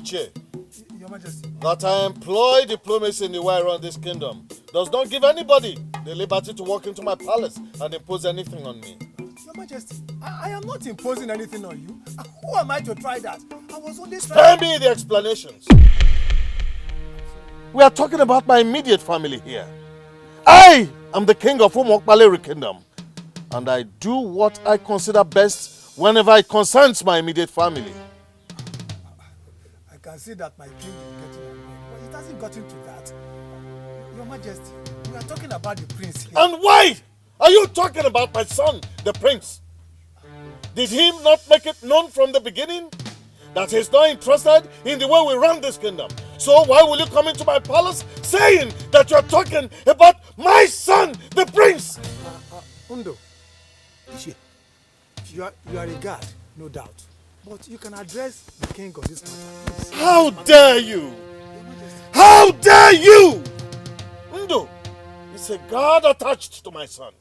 Iche, Your Majesty. that I employ diplomacy in the way around this kingdom does not give anybody the liberty to walk into my palace and impose anything on me. Your Majesty, I am not imposing anything on you. Who am I to try that? I was only Spare me the explanations. We are talking about my immediate family here. I am the king of Umokbaleri Kingdom, and I do what I consider best whenever it concerns my immediate family. I can see that my king is getting annoyed, but it hasn't gotten to that. Your Majesty, we are talking about the prince here. And why are you talking about my son, the prince? Did he not make it known from the beginning that he's not interested in the way we run this kingdom? So why will you come into my palace saying that you're talking about my son, the prince? Undo, you are a guard, no doubt. But you can address the king of this matter, please. How dare you? How dare you? Undo is a guard attached to my son.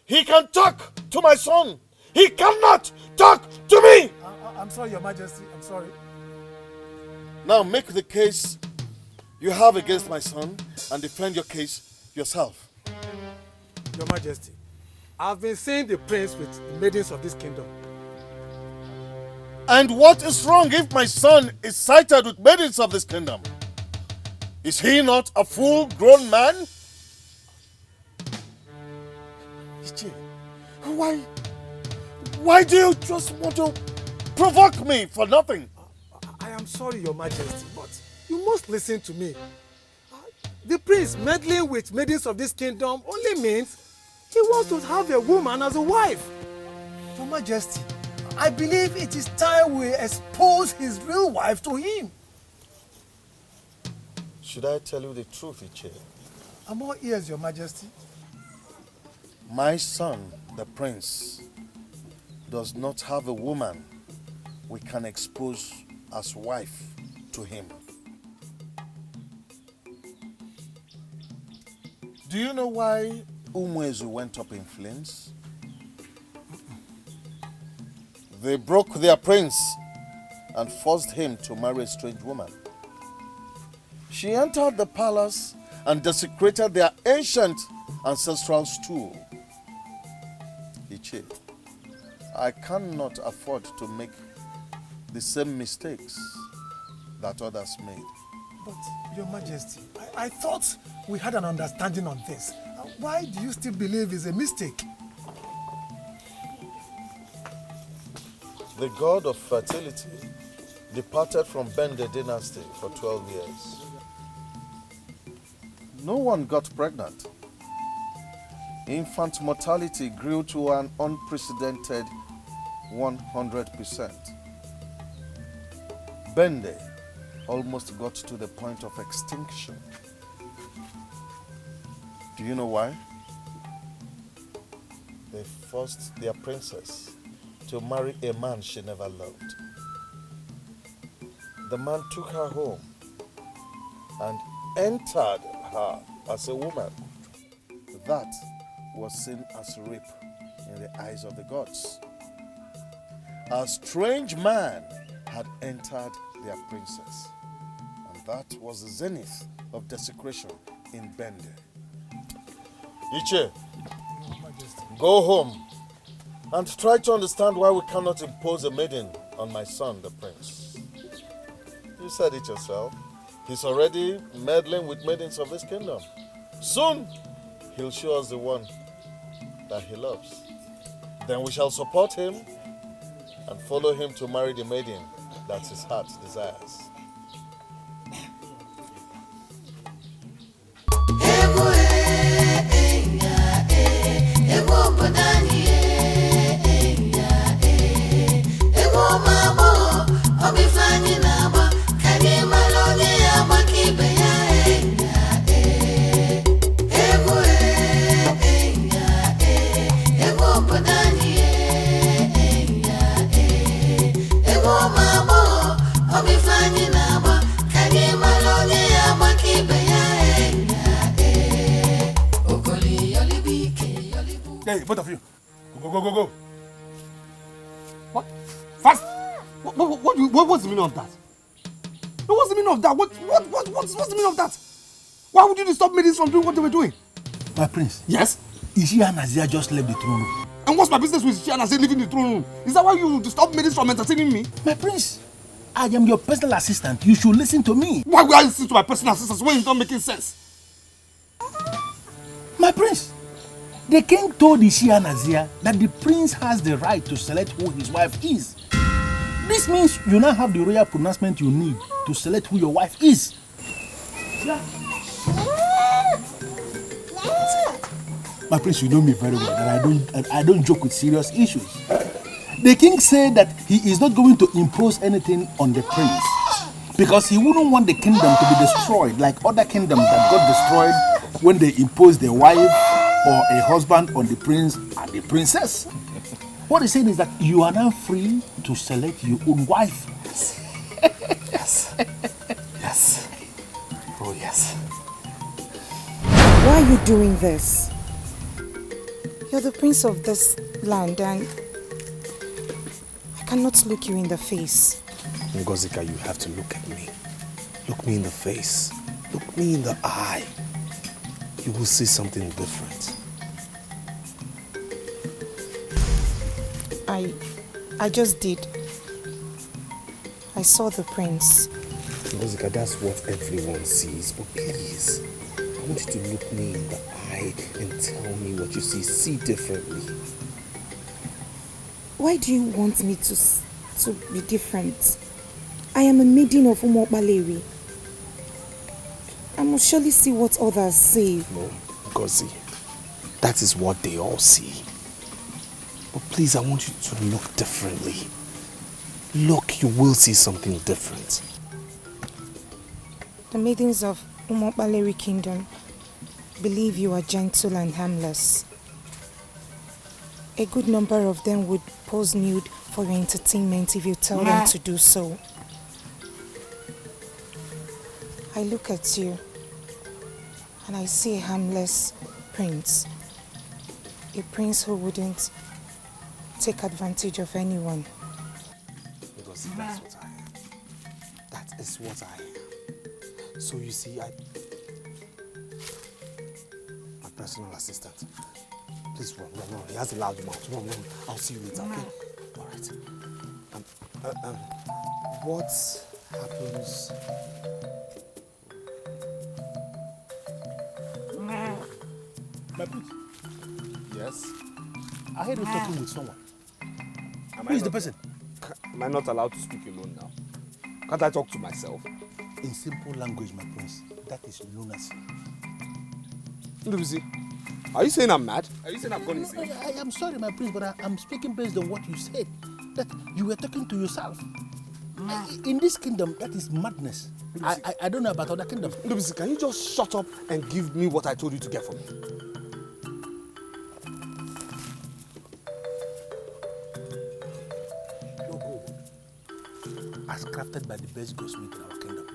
He can talk to my son. He cannot talk to me. I'm sorry, Your Majesty. I'm sorry. Now make the case you have against my son and defend your case yourself. Your Majesty, I've been seeing the prince with the maidens of this kingdom. And what is wrong if my son is sighted with maidens of this kingdom? Is he not a full-grown man? Why do you just want to provoke me for nothing? I am sorry, Your Majesty, but you must listen to me. The prince meddling with maidens of this kingdom only means he wants to have a woman as a wife. Your Majesty, I believe it is time we expose his real wife to him. Should I tell you the truth, Iche? I'm all ears, Your Majesty. My son, the prince, does not have a woman we can expose as wife to him. Do you know why Ugezu went up in flames? They broke their prince and forced him to marry a strange woman. She entered the palace and desecrated their ancient ancestral stool. Iche, I cannot afford to make the same mistakes that others made. But, Your Majesty, I thought we had an understanding on this. Why do you still believe it's a mistake? The god of fertility departed from Bende dynasty for 12 years. No one got pregnant. Infant mortality grew to an unprecedented 100%. Bende almost got to the point of extinction. Do you know why? They forced their princess to marry a man she never loved. The man took her home and entered her as a woman. That was seen as rape in the eyes of the gods. A strange man had entered their princess, and that was the zenith of desecration in Bende. Iche, go home and try to understand why we cannot impose a maiden on my son, the prince. You said it yourself. He's already meddling with maidens of this kingdom. Soon, he'll show us the one that he loves. Then we shall support him and follow him to marry the maiden that his heart desires. Hey, both of you. Go. What? Fast! What's the meaning of that? No, what's the meaning of that? What's the meaning of that? Why would you stop maidens from doing what they were doing? My prince. Yes? Ishi and Azia just left the throne room. And what's my business with Ishi and Azia leaving the throne room? Is that why you stop maidens from entertaining me? My prince, I am your personal assistant. You should listen to me. Why would I listen to my personal assistants when it's not making sense? My prince, the king told Ishi and Azia that the prince has the right to select who his wife is. This means you now have the royal pronouncement you need to select who your wife is. Yeah. My prince, you know me very well that I don't joke with serious issues. The king said that he is not going to impose anything on the prince because he wouldn't want the kingdom to be destroyed like other kingdoms that got destroyed when they imposed their wife or a husband on the prince and the princess. What he's saying is that you are now free to select your own wife. Yes. Yes. Oh, yes. Why are you doing this? You're the prince of this land and I cannot look you in the face. Ngozika, you have to look at me. Look me in the face. Look me in the eye. You will see something different. I just did. I saw the prince. Ngozika, that's what everyone sees, but please, I want you to look me in the eye and tell me what you see. See differently. Why do you want me to be different? I am a maiden of Umokbalewi. I must surely see what others see. No, Ngozi, that is what they all see. But please, I want you to look differently. Look, you will see something different. The maidens of Umokbalewi Kingdom believe you are gentle and harmless. A good number of them would pose nude for your entertainment if you tell them to do so. I look at you and I see a harmless prince. A prince who wouldn't take advantage of anyone. Because that's what I am. That is what I am. So you see, my personal assistant. Please run. He has a loud mouth. Run. I'll see you later, okay? All right. What happens? My prince, Yes? I heard you talking with someone. Who is the person? Am I not allowed to speak alone now? Can't I talk to myself? In simple language, my prince, that is lunacy. Ndubuisi, are you saying I'm mad? Are you saying I've gone insane? I am sorry, my prince, but I'm speaking based on what you said. That you were talking to yourself. In this kingdom, that is madness. I don't know about other kingdoms. Ndubuisi, can you just shut up and give me what I told you to get for me? No gold, as crafted by the best goldsmith in our kingdom.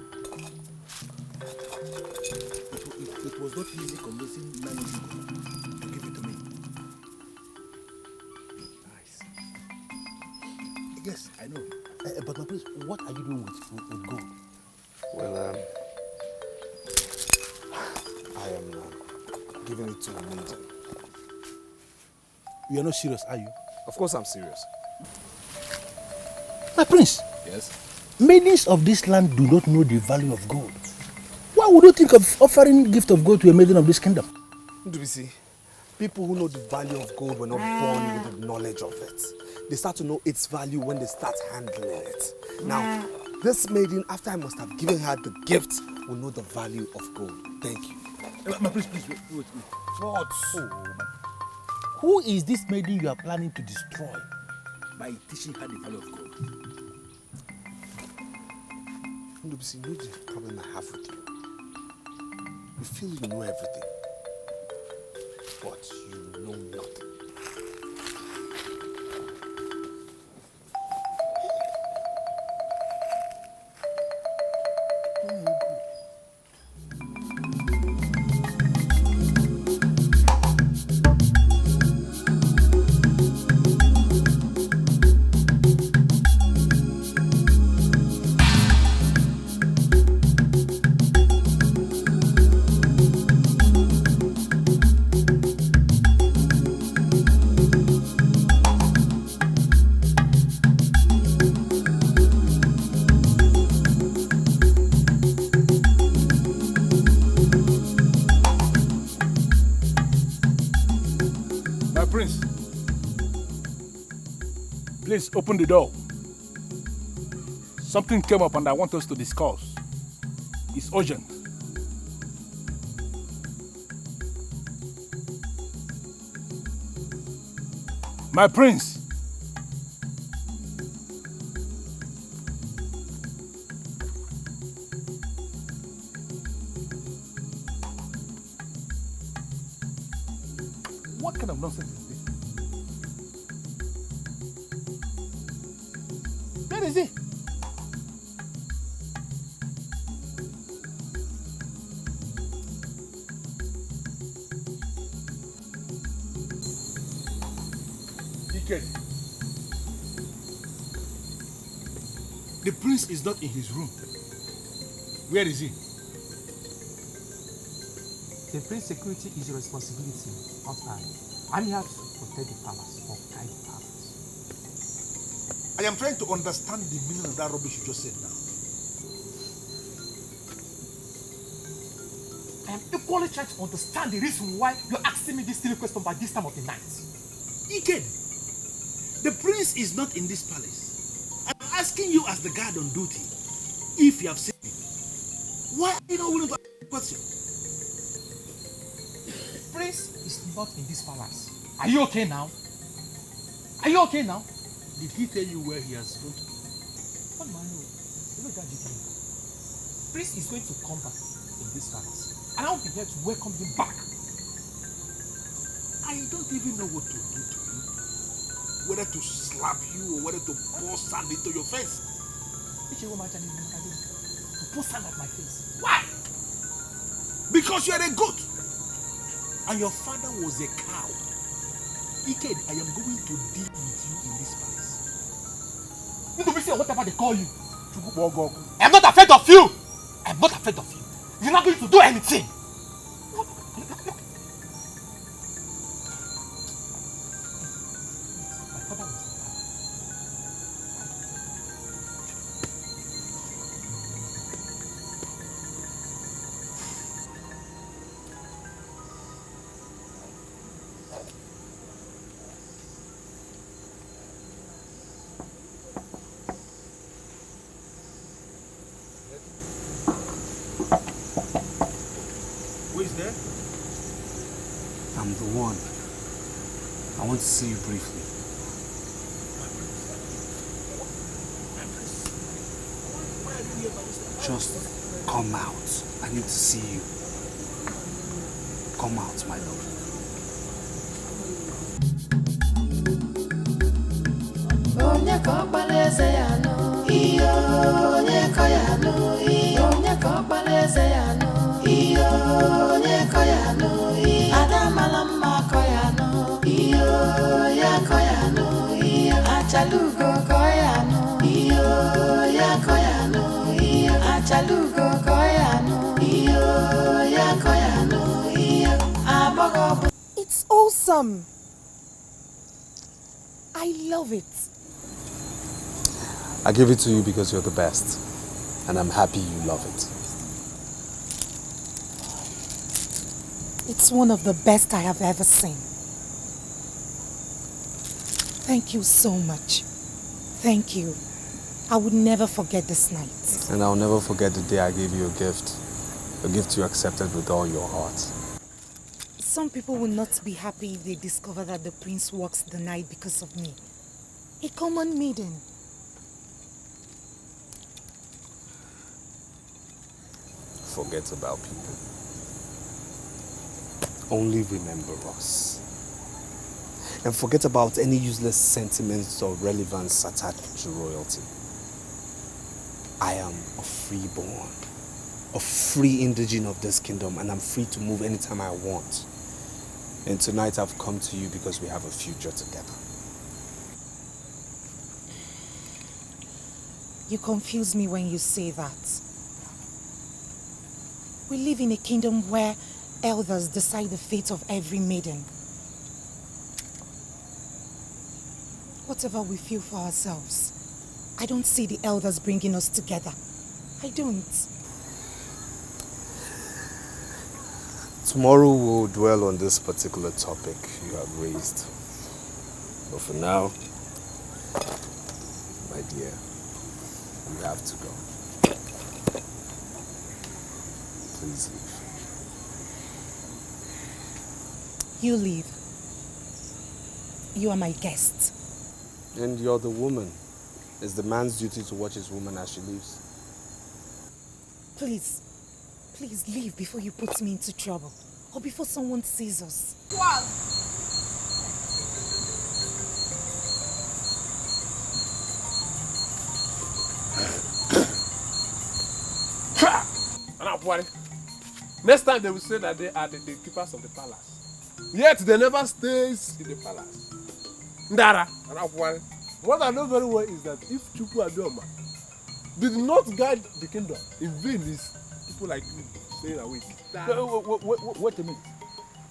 It was not easy convincing Nani to give it to me. Nice. Yes, I know. But my prince, what are you doing with gold? Well, I am giving it to a maiden. You are not serious, are you? Of course I'm serious. My prince, Yes? maidens of this land do not know the value of gold. Why would you think of offering gift of gold to a maiden of this kingdom? Ndubuisi, people who know the value of gold were not born with the knowledge of it. They start to know its value when they start handling it. Now, this maiden, after I must have given her the gift, will know the value of gold. Thank you. My prince, please, wait. What? Oh, who is this maiden you are planning to destroy by teaching her the value of gold? Ndubuisi, you know the problem I have with you. You feel you know everything, but you know nothing. Please open the door. Something came up and I want us to discuss. It's urgent. My prince. What kind of nonsense is this? Where is he? Dikeh. The prince is not in his room. Where is he? The prince's security is your responsibility, not mine. I'm here to protect the palace or guide the palace. I am trying to understand the meaning of that rubbish you just said now. I am equally trying to understand the reason why you're asking me this silly question by this time of the night. Dikeh, the prince is not in this palace. I'm asking you as the guard on duty if you have seen him. Why are you not willing to answer the question? Prince is not in this palace. Are you okay now? Are you okay now? Did he tell you where he has gone to? What do I know? Look at Dikeh. Prince is going to come back in this palace. And I'll be here to welcome him back. I don't even know what to do to you. Whether to slap you or whether to pour sand into your face. To pour sand at my face. Why? Because you are a goat. And your father was a cow. Dikeh, I am going to deal with you in this palace. You don't say whatever they call you. I'm not afraid of you. I'm not afraid of you. You're not going to do anything. My father was a cow. Who is there? I'm the one. I want to see you briefly. Just come out. I need to see you. Come out, my love. It's awesome. I love it. I give it to you because you're the best. And I'm happy you love it. It's one of the best I have ever seen. Thank you so much. Thank you. I would never forget this night. And I'll never forget the day I gave you a gift. A gift you accepted with all your heart. Some people will not be happy if they discover that the prince walks the night because of me. A common maiden. Forget about people. Only remember us. And forget about any useless sentiments or relevance attached to royalty. I am a freeborn, a free indigene of this kingdom, and I'm free to move anytime I want. And tonight I've come to you because we have a future together. You confuse me when you say that. We live in a kingdom where elders decide the fate of every maiden. Whatever we feel for ourselves, I don't see the elders bringing us together. I don't. Tomorrow we'll dwell on this particular topic you have raised. But for now, dear, we have to go. Please leave. You leave. You are my guest. And you're the woman. It's the man's duty to watch his woman as she leaves. Please leave before you put me into trouble. Or before someone sees us. Wow. Next time they will say that they are the keepers of the palace. Yet they never stays in the palace. Ndara. What I know very well is that if Chukwu Abioma did not guide the kingdom, in vain is people like you staying awake. Wait a minute.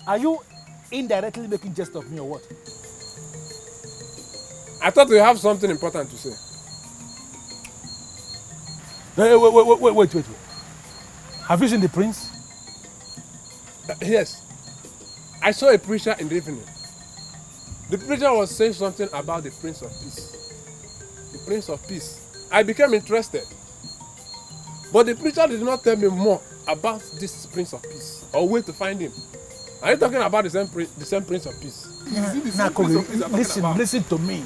Are you indirectly making jest of me or what? I thought you have something important to say. Wait. Have you seen the prince? Yes. I saw a preacher in the evening. The preacher was saying something about the Prince of Peace. The Prince of Peace. I became interested. But the preacher did not tell me more about this Prince of Peace or where to find him. Are you talking about the same Prince of Peace? Listen to me.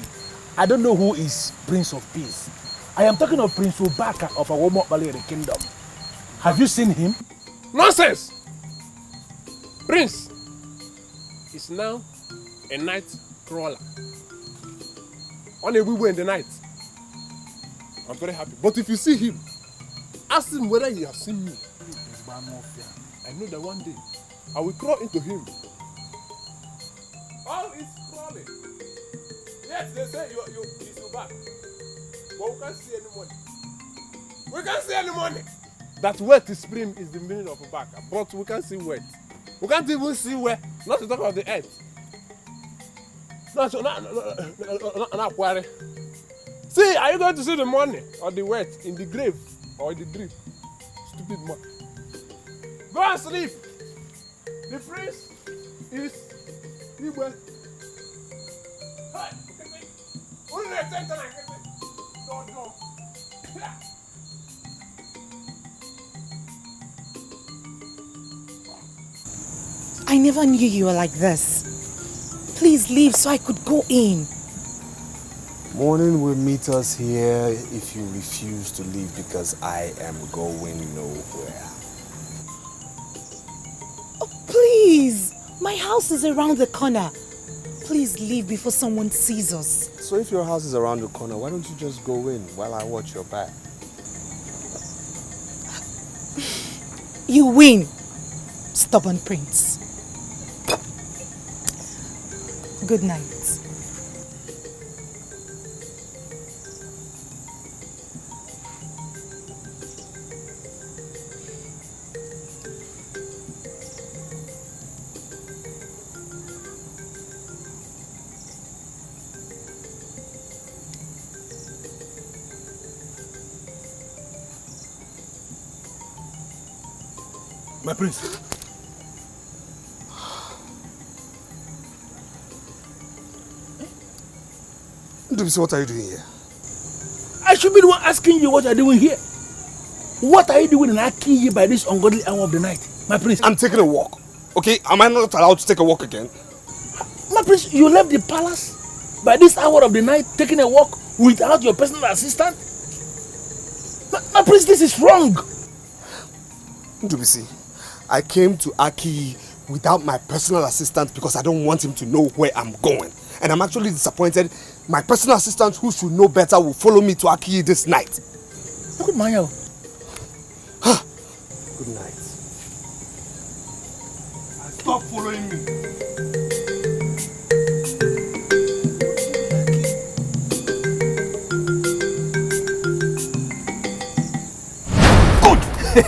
I don't know who is Prince of Peace. I am talking of Prince Ubaka of Awomokbale Kingdom. Have you seen him? Nonsense! Prince is now a night crawler. On a wee in the night. I'm very happy. But if you see him, ask him whether he has seen me. I know that one day I will crawl into him. All is crawling. Yes, they say he's Ubah. But we can't see any money. We can't see any money. That wet spring is the meaning of Ubaka, but we can't see wet. We can't even see where, not to talk about the earth. Not worry. See, are you going to see the money or the wet in the grave or the drip? Stupid man. Go and sleep. The prince is Ubah. I never knew you were like this. Please leave so I could go in. Morning will meet us here if you refuse to leave because I am going nowhere. Oh, please. My house is around the corner. Please leave before someone sees us. So if your house is around the corner, why don't you just go in while I watch your back? You win, stubborn prince. Good night. My prince. What are you doing here? I should be the one asking you what you're doing here. What are you doing in Akiyi by this ungodly hour of the night, my prince? I'm taking a walk. Okay, am I not allowed to take a walk again? My prince, you left the palace by this hour of the night taking a walk without your personal assistant? My prince, this is wrong. Ndubisi, I came to Akiyi without my personal assistant because I don't want him to know where I'm going. And I'm actually disappointed. My personal assistant, who should know better, will follow me to Akiyi this night. Good night. Good night. Stop following me.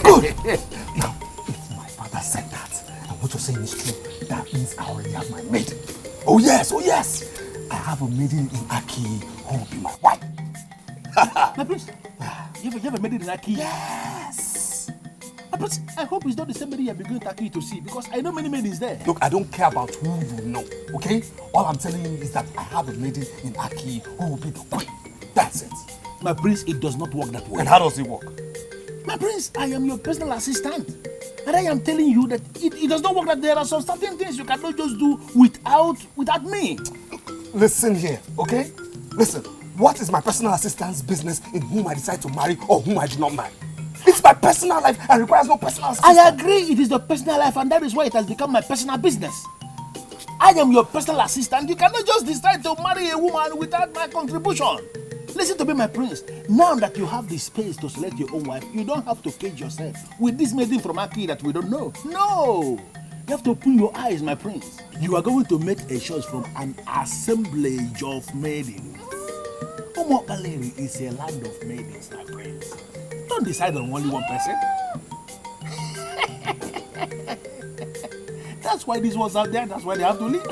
Good. Now, if my father said that, and what you're saying is true, that means I already have my maiden. Oh yes. I have a maiden in Akiyi who will be my wife. My prince, you have a maiden in Akiyi? Yes. My prince, I hope it's not the same maiden you've been going to Akiyi to see, because I know many maidens there. Look, I don't care about who you know, okay? All I'm telling you is that I have a maiden in Akiyi who will be the queen. That's it. My prince, it does not work that way. And how does it work? My prince, I am your personal assistant. And I am telling you that it does not work, that there are some certain things you cannot just do without me. Listen here, okay? Listen, what is my personal assistant's business in whom I decide to marry or whom I do not marry? It's my personal life and requires no personal assistant. I agree it is your personal life, and that is why it has become my personal business. I am your personal assistant. You cannot just decide to marry a woman without my contribution. Listen to me, my prince. Now that you have the space to select your own wife, you don't have to cage yourself with this maiden from Aki that we don't know. No! You have to open your eyes, my prince. You are going to make a choice from an assemblage of maidens. Umobaleri is a land of maidens, my prince. Don't decide on only one person. That's why these ones out there, that's why they have to leave.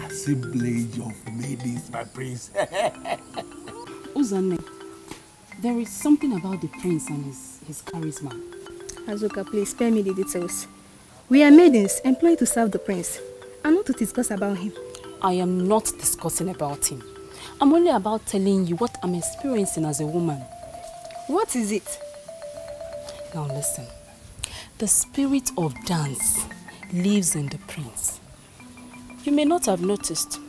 Assemblage of maidens, my prince. Uzanne, there is something about the prince and his charisma. Azuka, please spare me the details. We are maidens employed to serve the prince and not to discuss about him. I am not discussing about him. I'm only about telling you what I'm experiencing as a woman. What is it? Now listen. The spirit of dance lives in the prince. You may not have noticed,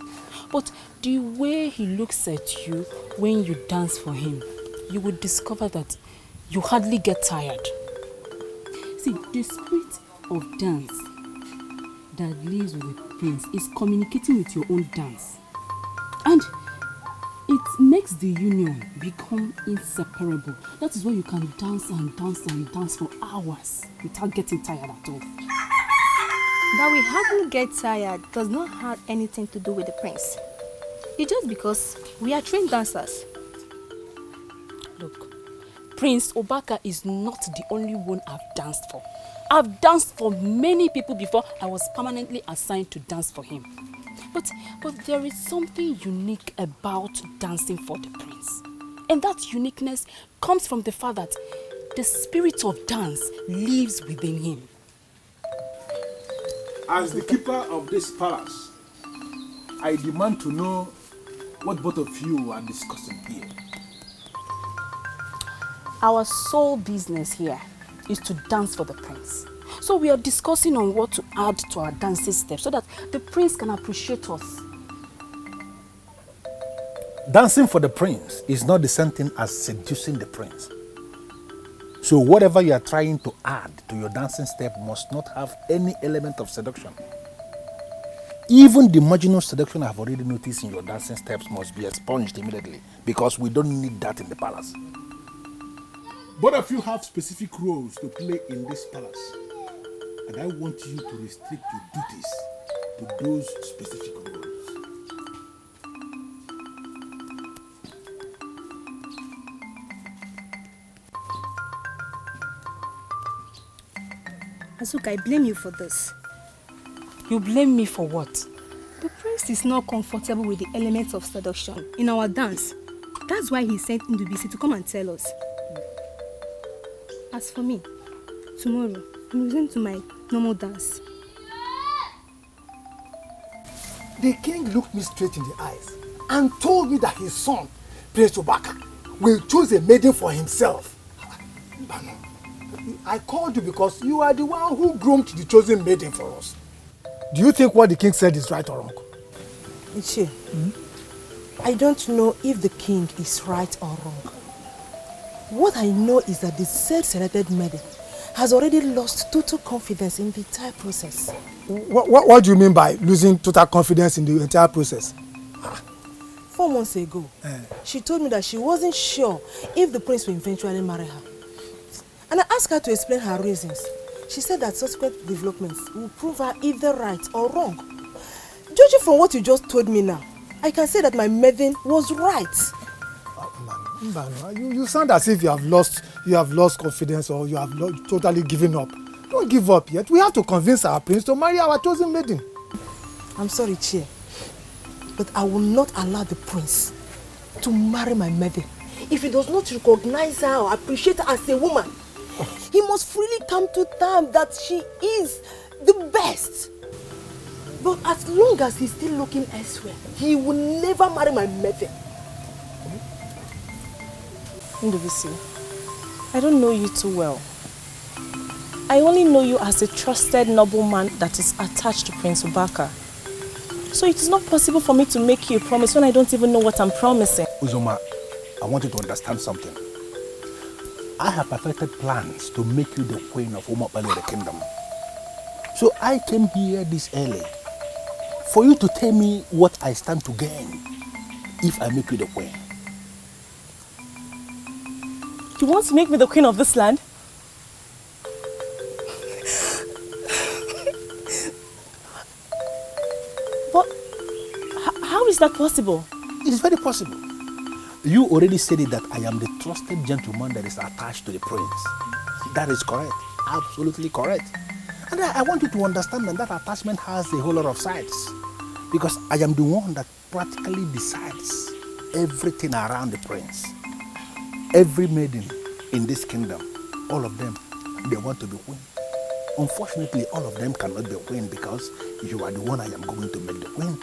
but the way he looks at you when you dance for him, you will discover that you hardly get tired. See, the spirit of dance that lives with the prince is communicating with your own dance. And it makes the union become inseparable. That is why you can dance and dance and dance for hours without getting tired at all. That we hardly get tired does not have anything to do with the prince. It's just because we are trained dancers. Look, Prince Ubaka is not the only one I've danced for. I've danced for many people before I was permanently assigned to dance for him. But there is something unique about dancing for the prince. And that uniqueness comes from the fact that the spirit of dance lives within him. As the keeper of this palace, I demand to know what both of you are discussing here. Our sole business here is to dance for the prince. So we are discussing on what to add to our dancing steps so that the prince can appreciate us. Dancing for the prince is not the same thing as seducing the prince. So whatever you are trying to add to your dancing step must not have any element of seduction. Even the marginal seduction I've already noticed in your dancing steps must be expunged immediately, because we don't need that in the palace. Both of you have specific roles to play in this palace, and I want you to restrict your duties to those specific roles. Azuka, I blame you for this. You blame me for what? The prince is not comfortable with the elements of seduction in our dance. That's why he sent Ndubisi to come and tell us. As for me, tomorrow, I'm returning to my normal dance. The king looked me straight in the eyes and told me that his son, Prince Ubaka, will choose a maiden for himself. Banna, I called you because you are the one who groomed the chosen maiden for us. Do you think what the king said is right or wrong? Nichole, I don't know if the king is right or wrong. What I know is that the said selected maiden has already lost total confidence in the entire process. What do you mean by losing total confidence in the entire process? 4 months ago, she told me that she wasn't sure if the prince will eventually marry her. And I asked her to explain her reasons. She said that subsequent developments will prove her either right or wrong. Judging from what you just told me now, I can say that my maiden was right. Banna, you sound as if you have lost confidence, or you have totally given up. Don't give up yet. We have to convince our prince to marry our chosen maiden. I'm sorry, Chair, but I will not allow the prince to marry my maiden if he does not recognize her or appreciate her as a woman. He must freely come to terms that she is the best. But as long as he's still looking elsewhere, he will never marry my maiden. Ndubisi, I don't know you too well. I only know you as a trusted nobleman that is attached to Prince Ubaka. So it is not possible for me to make you a promise when I don't even know what I'm promising. Uzoma, I want you to understand something. I have perfected plans to make you the queen of the kingdom. So I came here this early for you to tell me what I stand to gain if I make you the queen. You want to make me the queen of this land? But how is that possible? It is very possible. You already said it that I am the trusted gentleman that is attached to the prince. That is correct. Absolutely correct. And I want you to understand that attachment has a whole lot of sides. Because I am the one that practically decides everything around the prince. Every maiden in this kingdom, all of them, they want to be queen. Unfortunately, all of them cannot be queen because you are the one I am going to make the queen.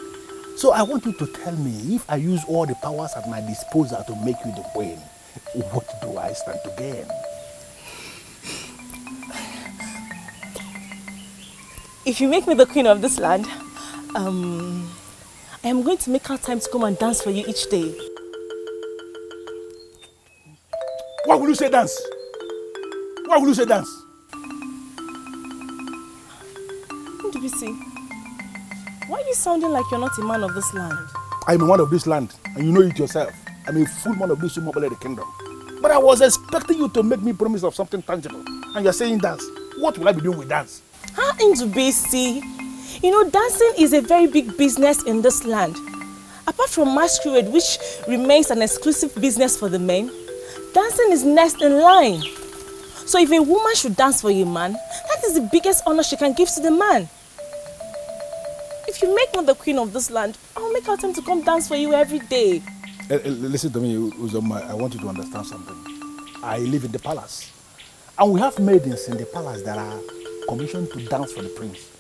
So I want you to tell me, if I use all the powers at my disposal to make you the queen, what do I stand to gain? If you make me the queen of this land, I am going to make out time to come and dance for you each day. Why will you say dance? Why will you say dance? Ndubisi, why are you sounding like you're not a man of this land? I am a man of this land, and you know it yourself. I'm a full man of this the kingdom. But I was expecting you to make me promise of something tangible, and you're saying dance. What will I be doing with dance? Ndubisi, you know, dancing is a very big business in this land. Apart from masquerade, which remains an exclusive business for the men, dancing is next in line. So if a woman should dance for a man, that is the biggest honor she can give to the man. If you make me the queen of this land, I'll make out time to come dance for you every day. Listen to me, Uzoma, I want you to understand something. I live in the palace. And we have maidens in the palace that are commissioned to dance for the prince.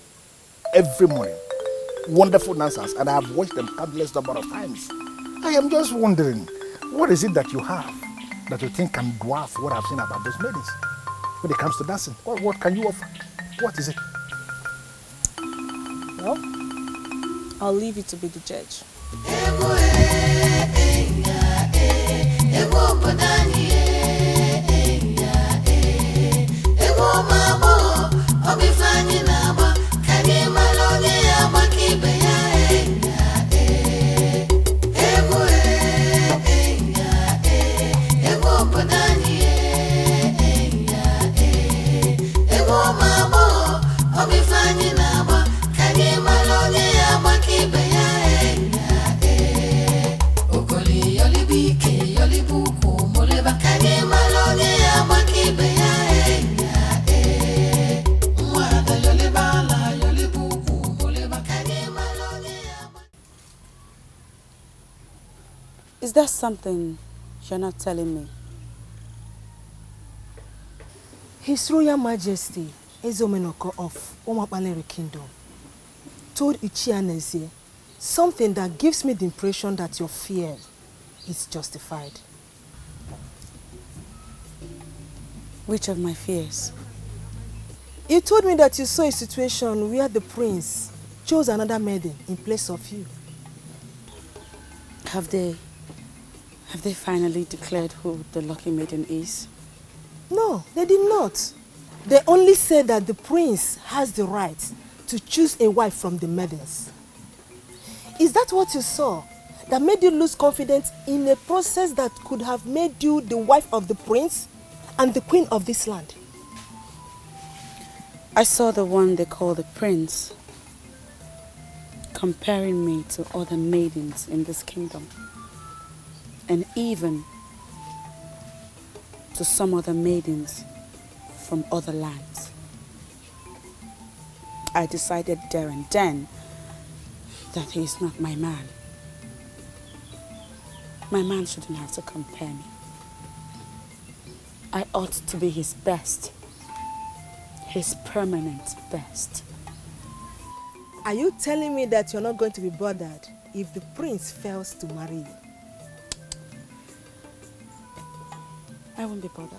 Every morning. Wonderful dancers. And I have watched them countless number of times. I am just wondering, what is it that you have that you think can dwarf what I've seen about those maidens? When it comes to dancing, what can you offer? What is it? Well, I'll leave you to be the judge. Is there something you're not telling me? His Royal Majesty, Ezuronye of Umakwaleri Kingdom, told Chinyere something that gives me the impression that your fear is justified. Which of my fears? You told me that you saw a situation where the prince chose another maiden in place of you. Have they finally declared who the lucky maiden is? No, they did not. They only said that the prince has the right to choose a wife from the maidens. Is that what you saw that made you lose confidence in a process that could have made you the wife of the prince and the queen of this land? I saw the one they call the prince comparing me to other maidens in this kingdom, and even to some other maidens from other lands. I decided there and then that he is not my man. My man shouldn't have to compare me. I ought to be his best, his permanent best. Are you telling me that you're not going to be bothered if the prince fails to marry you? I won't be bothered.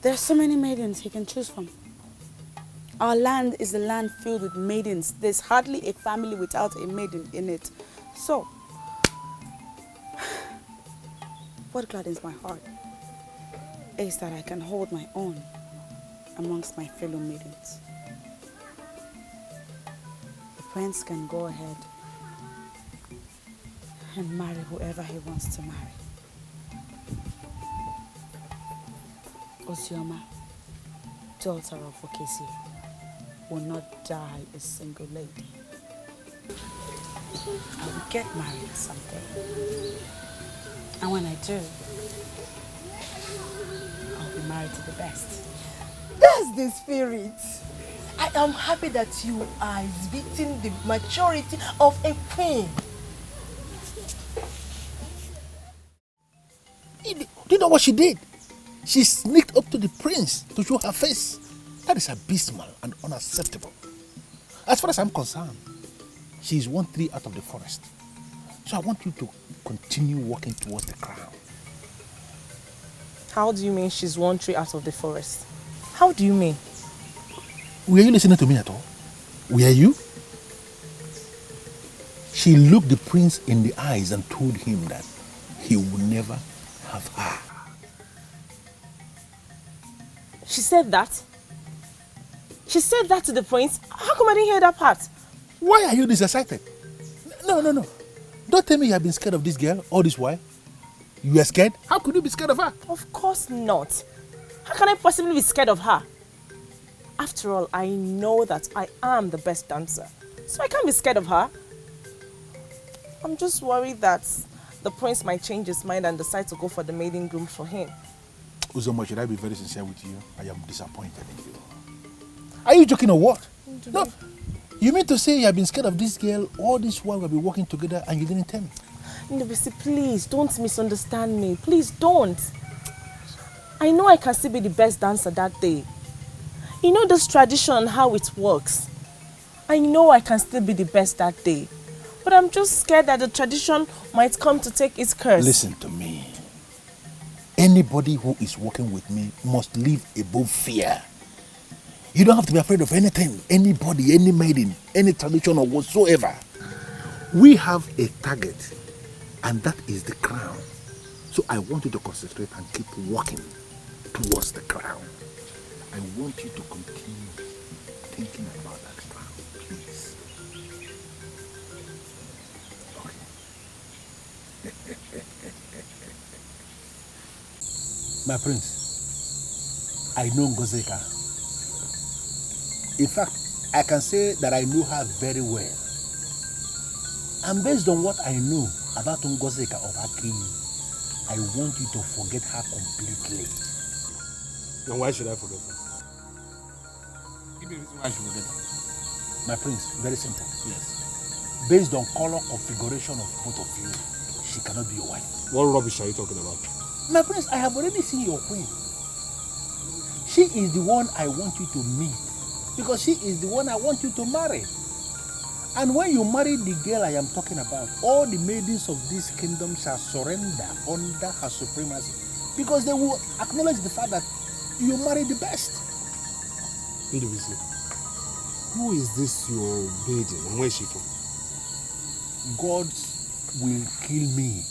There are so many maidens he can choose from. Our land is a land filled with maidens. There's hardly a family without a maiden in it. So, what gladdens my heart is that I can hold my own amongst my fellow maidens. The prince can go ahead and marry whoever he wants to marry. Ozioma, daughter of OKECHI, will not die a single lady. I will get married someday. And when I do, I'll be married to the best. That's the spirit. I am happy that you are exhibiting the maturity of a queen. Do you know what she did? She sneaked up to the prince to show her face. That is abysmal and unacceptable. As far as I'm concerned, she is 1 tree out of the forest. So I want you to continue walking towards the crown. How do you mean she's 1 tree out of the forest? How do you mean? Were you listening to me at all? Were you? She looked the prince in the eyes and told him that he would never have her. She said that? She said that to the prince? How come I didn't hear that part? Why are you this excited? No. Don't tell me you have been scared of this girl all this while. You are scared? How could you be scared of her? Of course not. How can I possibly be scared of her? After all, I know that I am the best dancer. So I can't be scared of her. I'm just worried that the prince might change his mind and decide to go for the maiden groom for him. Uzoma, should I be very sincere with you? I am disappointed in you. Are you joking or what? No. You mean to say you have been scared of this girl all this while we've been working together and you didn't tell me? Ndubisi, please don't misunderstand me. Please don't. I know I can still be the best dancer that day. You know this tradition, how it works. I know I can still be the best that day. But I'm just scared that the tradition might come to take its curse. Listen to me. Anybody who is working with me must live above fear. You don't have to be afraid of anything, anybody, any maiden, any tradition or whatsoever. We have a target, and that is the crown. So I want you to concentrate and keep walking towards the crown. I want you to continue thinking about that crown, please. Okay. My prince, I know Ngozeka. In fact, I can say that I know her very well. And based on what I know about Ngozeka of Aki, I want you to forget her completely. And why should I forget her? Give me a reason why I should forget her. My prince, very simple. Yes. Based on color configuration of both of you, she cannot be your wife. What rubbish are you talking about? My prince, I have already seen your queen. She is the one I want you to meet. Because she is the one I want you to marry. And when you marry the girl I am talking about, all the maidens of this kingdom shall surrender under her supremacy. Because they will acknowledge the fact that you marry the best. Ndubisi, who is this your maiden and where is she from? God will kill me.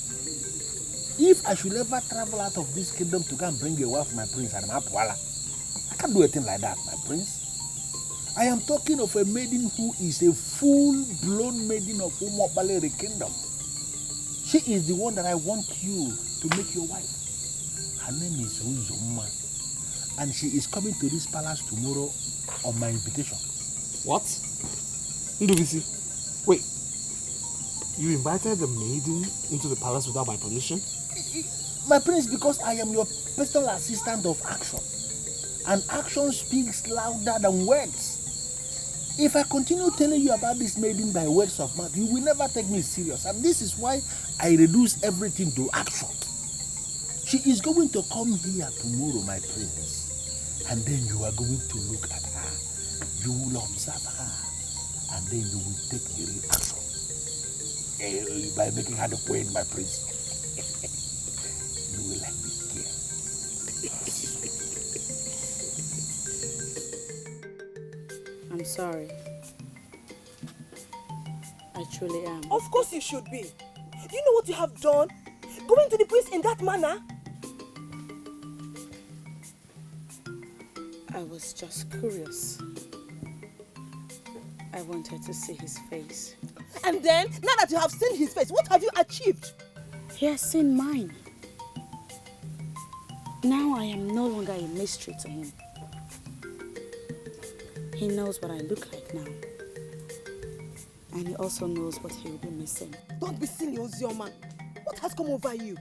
If I should ever travel out of this kingdom to go and bring a wife for my prince and I'm Apwala, I can't do a thing like that, my prince. I am talking of a maiden who is a full-blown maiden of Umobale kingdom. She is the one that I want you to make your wife. Her name is Uzoma, and she is coming to this palace tomorrow on my invitation. What? Ndubisi, wait. You invited the maiden into the palace without my permission? My prince, because I am your personal assistant of action. And action speaks louder than words. If I continue telling you about this maiden by words of mouth, you will never take me serious. And this is why I reduce everything to action. She is going to come here tomorrow, my prince. And then you are going to look at her. You will observe her. And then you will take the real action. By making her the queen, my prince. You will like this girl. I'm sorry. I truly am. Of course you should be. Do you know what you have done? Going to the prince in that manner? I was just curious. I wanted to see his face. And then, now that you have seen his face, what have you achieved? He has seen mine. Now I am no longer a mystery to him. He knows what I look like now. And he also knows what he will be missing. Don't be silly, Ozioma. What has come over you?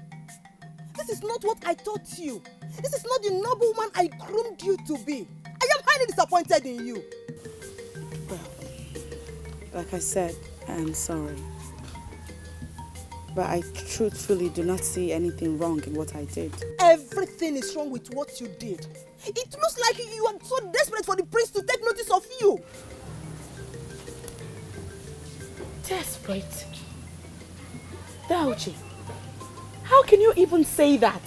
This is not what I taught you. This is not the noble woman I groomed you to be. I am highly disappointed in you. Well, like I said, I am sorry. But I truthfully do not see anything wrong in what I did. Everything is wrong with what you did. It looks like you are so desperate for the prince to take notice of you. Desperate? Dauji, how can you even say that?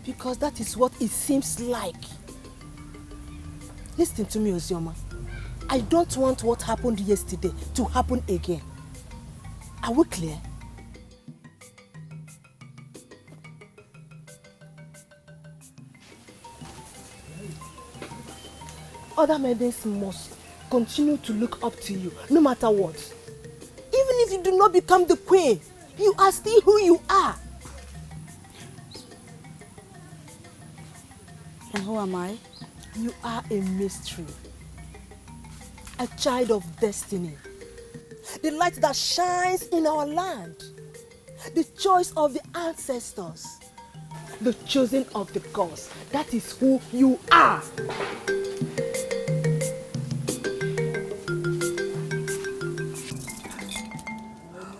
Because that is what it seems like. Listen to me, Ozioma. I don't want what happened yesterday to happen again. Are we clear? Other maidens must continue to look up to you, no matter what. Even if you do not become the queen, you are still who you are. And who am I? You are a mystery. A child of destiny. The light that shines in our land. The choice of the ancestors. The chosen of the gods. That is who you are.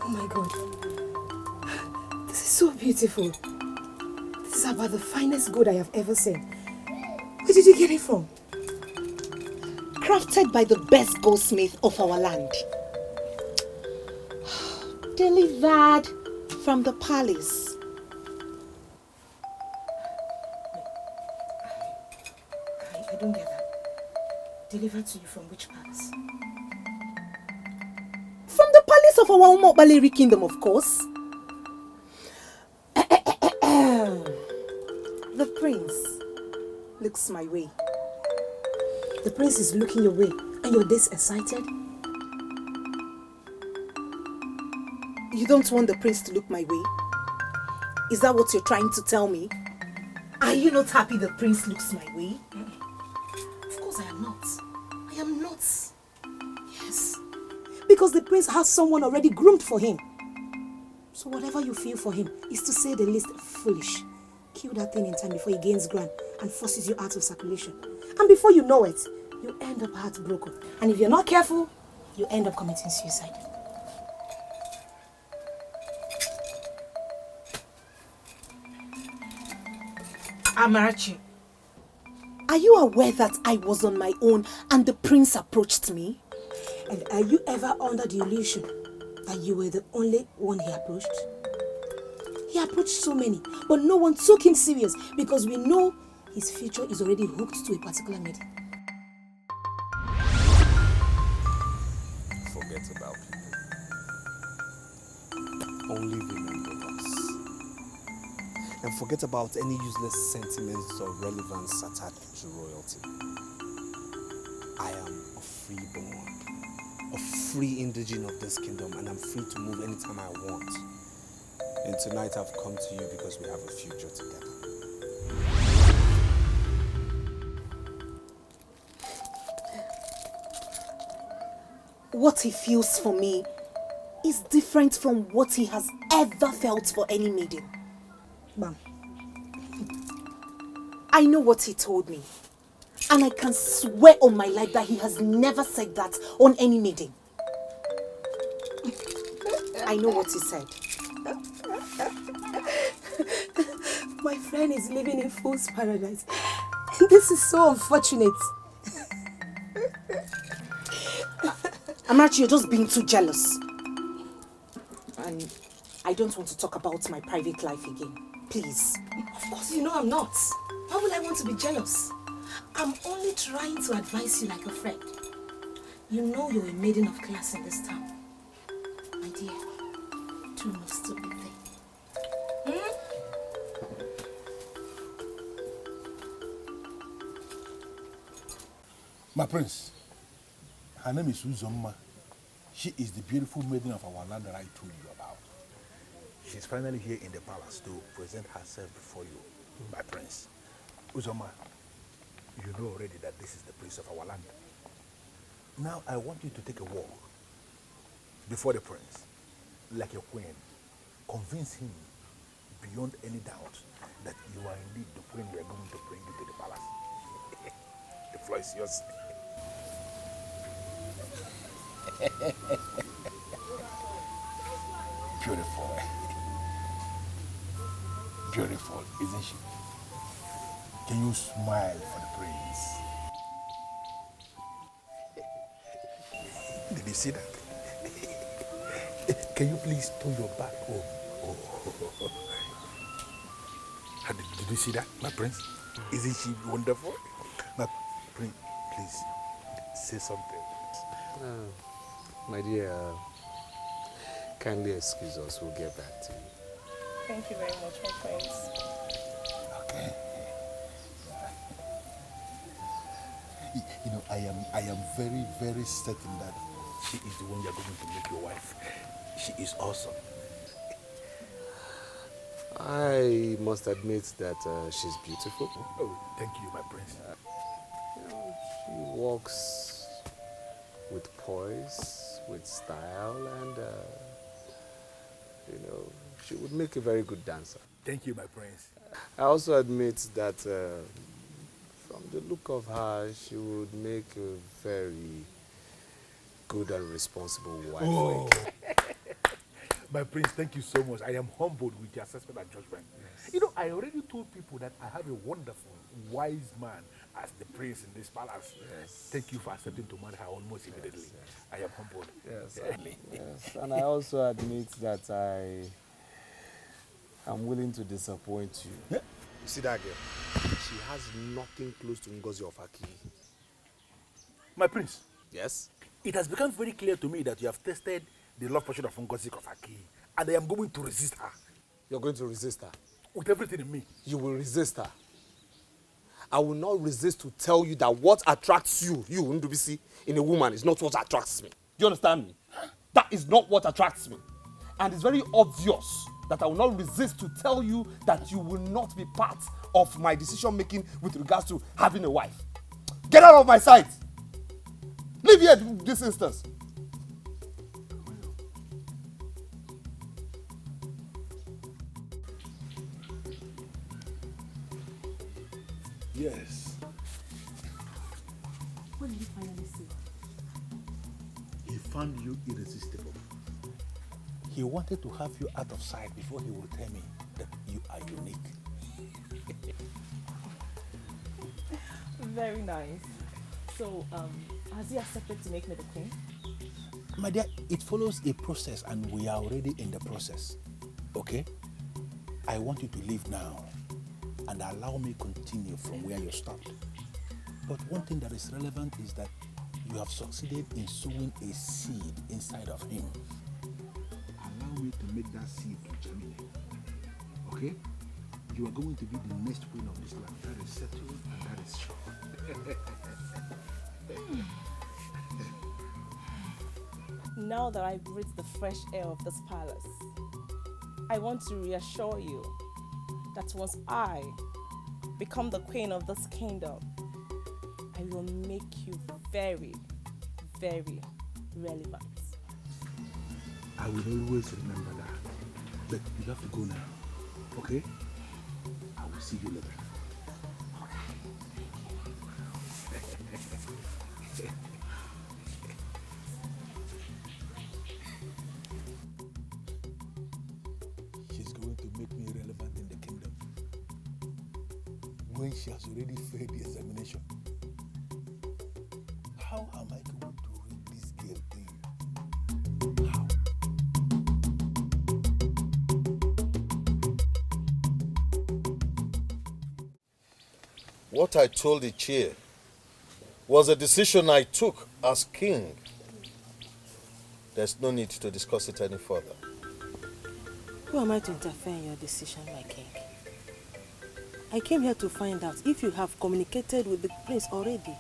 Oh my God. This is so beautiful. This is about the finest gold I have ever seen. Where did you get it from? Crafted by the best goldsmith of our land. Delivered from the palace. I don't get that. Delivered to you from which palace? From the palace of our Umobaleri kingdom, of course. The prince looks my way. The prince is looking your way and you're this excited? You don't want the prince to look my way? Is that what you're trying to tell me? Are you not happy the prince looks my way? Of course I am not. I am not. Yes. Because the prince has someone already groomed for him. So whatever you feel for him is, to say the least, foolish. Kill that thing in time before he gains ground and forces you out of circulation. And before you know it, you end up heartbroken. And if you're not careful, you end up committing suicide. Amarachi, are you aware that I was on my own and the prince approached me? And are you ever under the illusion that you were the only one he approached? He approached so many, but no one took him serious because we know his future is already hooked to a particular maiden. Forget about people. Only remember us. And forget about any useless sentiments or relevance attached to royalty. I am a freeborn, a free indigene of this kingdom, and I'm free to move anytime I want. And tonight I've come to you because we have a future together. What he feels for me is different from what he has ever felt for any maiden. Ma'am, I know what he told me. And I can swear on my life that he has never said that on any maiden. I know what he said. my friend is living in fool's paradise. This is so unfortunate. Amarachi, you're just being too jealous. And I don't want to talk about my private life again. Please. Of course you know I'm not. Why would I want to be jealous? I'm only trying to advise you like a friend. You know you're a maiden of class in this town. My dear, do not stupid thing. My prince, her name is Uzoma. She is the beautiful maiden of our land that I told you about. She's finally here in the palace to present herself before you, my prince. Uzoma, you know already that this is the prince of our land. Now I want you to take a walk before the prince, like a queen. Convince him beyond any doubt that you are indeed the queen we are going to bring you to the palace. The floor is yours. Beautiful. Beautiful, isn't she? Can you smile for the prince? Did you see that? Can you please turn your back? Oh. Did you see that, my prince? Isn't she wonderful? My prince, please say something. My dear, kindly excuse us. We'll get back to you. Thank you very much, my friends. Okay. You know, I am very, very certain that she is the one you're going to make your wife. She is awesome. I must admit that she's beautiful. Oh, thank you, my prince. She walks with poise, with style, and she would make a very good dancer. Thank you, my prince. I also admit that from the look of her, she would make a very good and responsible wife. Oh. My prince, thank you so much. I am humbled with your assessment and judgment. Yes. You know, I already told people that I have a wonderful, wise man as the prince in this palace. Yes. Thank you for accepting to marry her almost immediately. Yes. I am humbled. Yes, yes. And I also admit that I am willing to disappoint you. You see that girl? She has nothing close to Ngozi of Aki. My prince. Yes? It has become very clear to me that you have tested the love portion of Ngozi of Aki, and I am going to resist her. You're going to resist her? With everything in me. You will resist her. I will not resist to tell you that what attracts you, Ndubisi, in a woman is not what attracts me. Do you understand me? That is not what attracts me. And it's very obvious that I will not resist to tell you that you will not be part of my decision making with regards to having a wife. Get out of my sight! Leave here this instance. Yes. What did he finally say? He found you irresistible. He wanted to have you out of sight before he would tell me that you are unique. Very nice. So, has he accepted to make me the queen? My dear, it follows a process and we are already in the process. Okay? I want you to leave now and allow me continue from where you stopped. But one thing that is relevant is that you have succeeded in sowing a seed inside of him. Allow me to make that seed to germinate. Okay? You are going to be the next queen of this land. That is settled and that is sure. Now that I've breathed the fresh air of this palace, I want to reassure you that once I become the queen of this kingdom, I will make you very, very relevant. I will always remember that. But you have to go now. Okay? I will see you later. She's going to make me relevant in the kingdom. when she has already failed the examination? How am I going to read this girl thing? How? What I told the chair was a decision I took as king. There's no need to discuss it any further. Who am I to interfere in your decision, my king? I came here to find out if you have communicated with the prince already.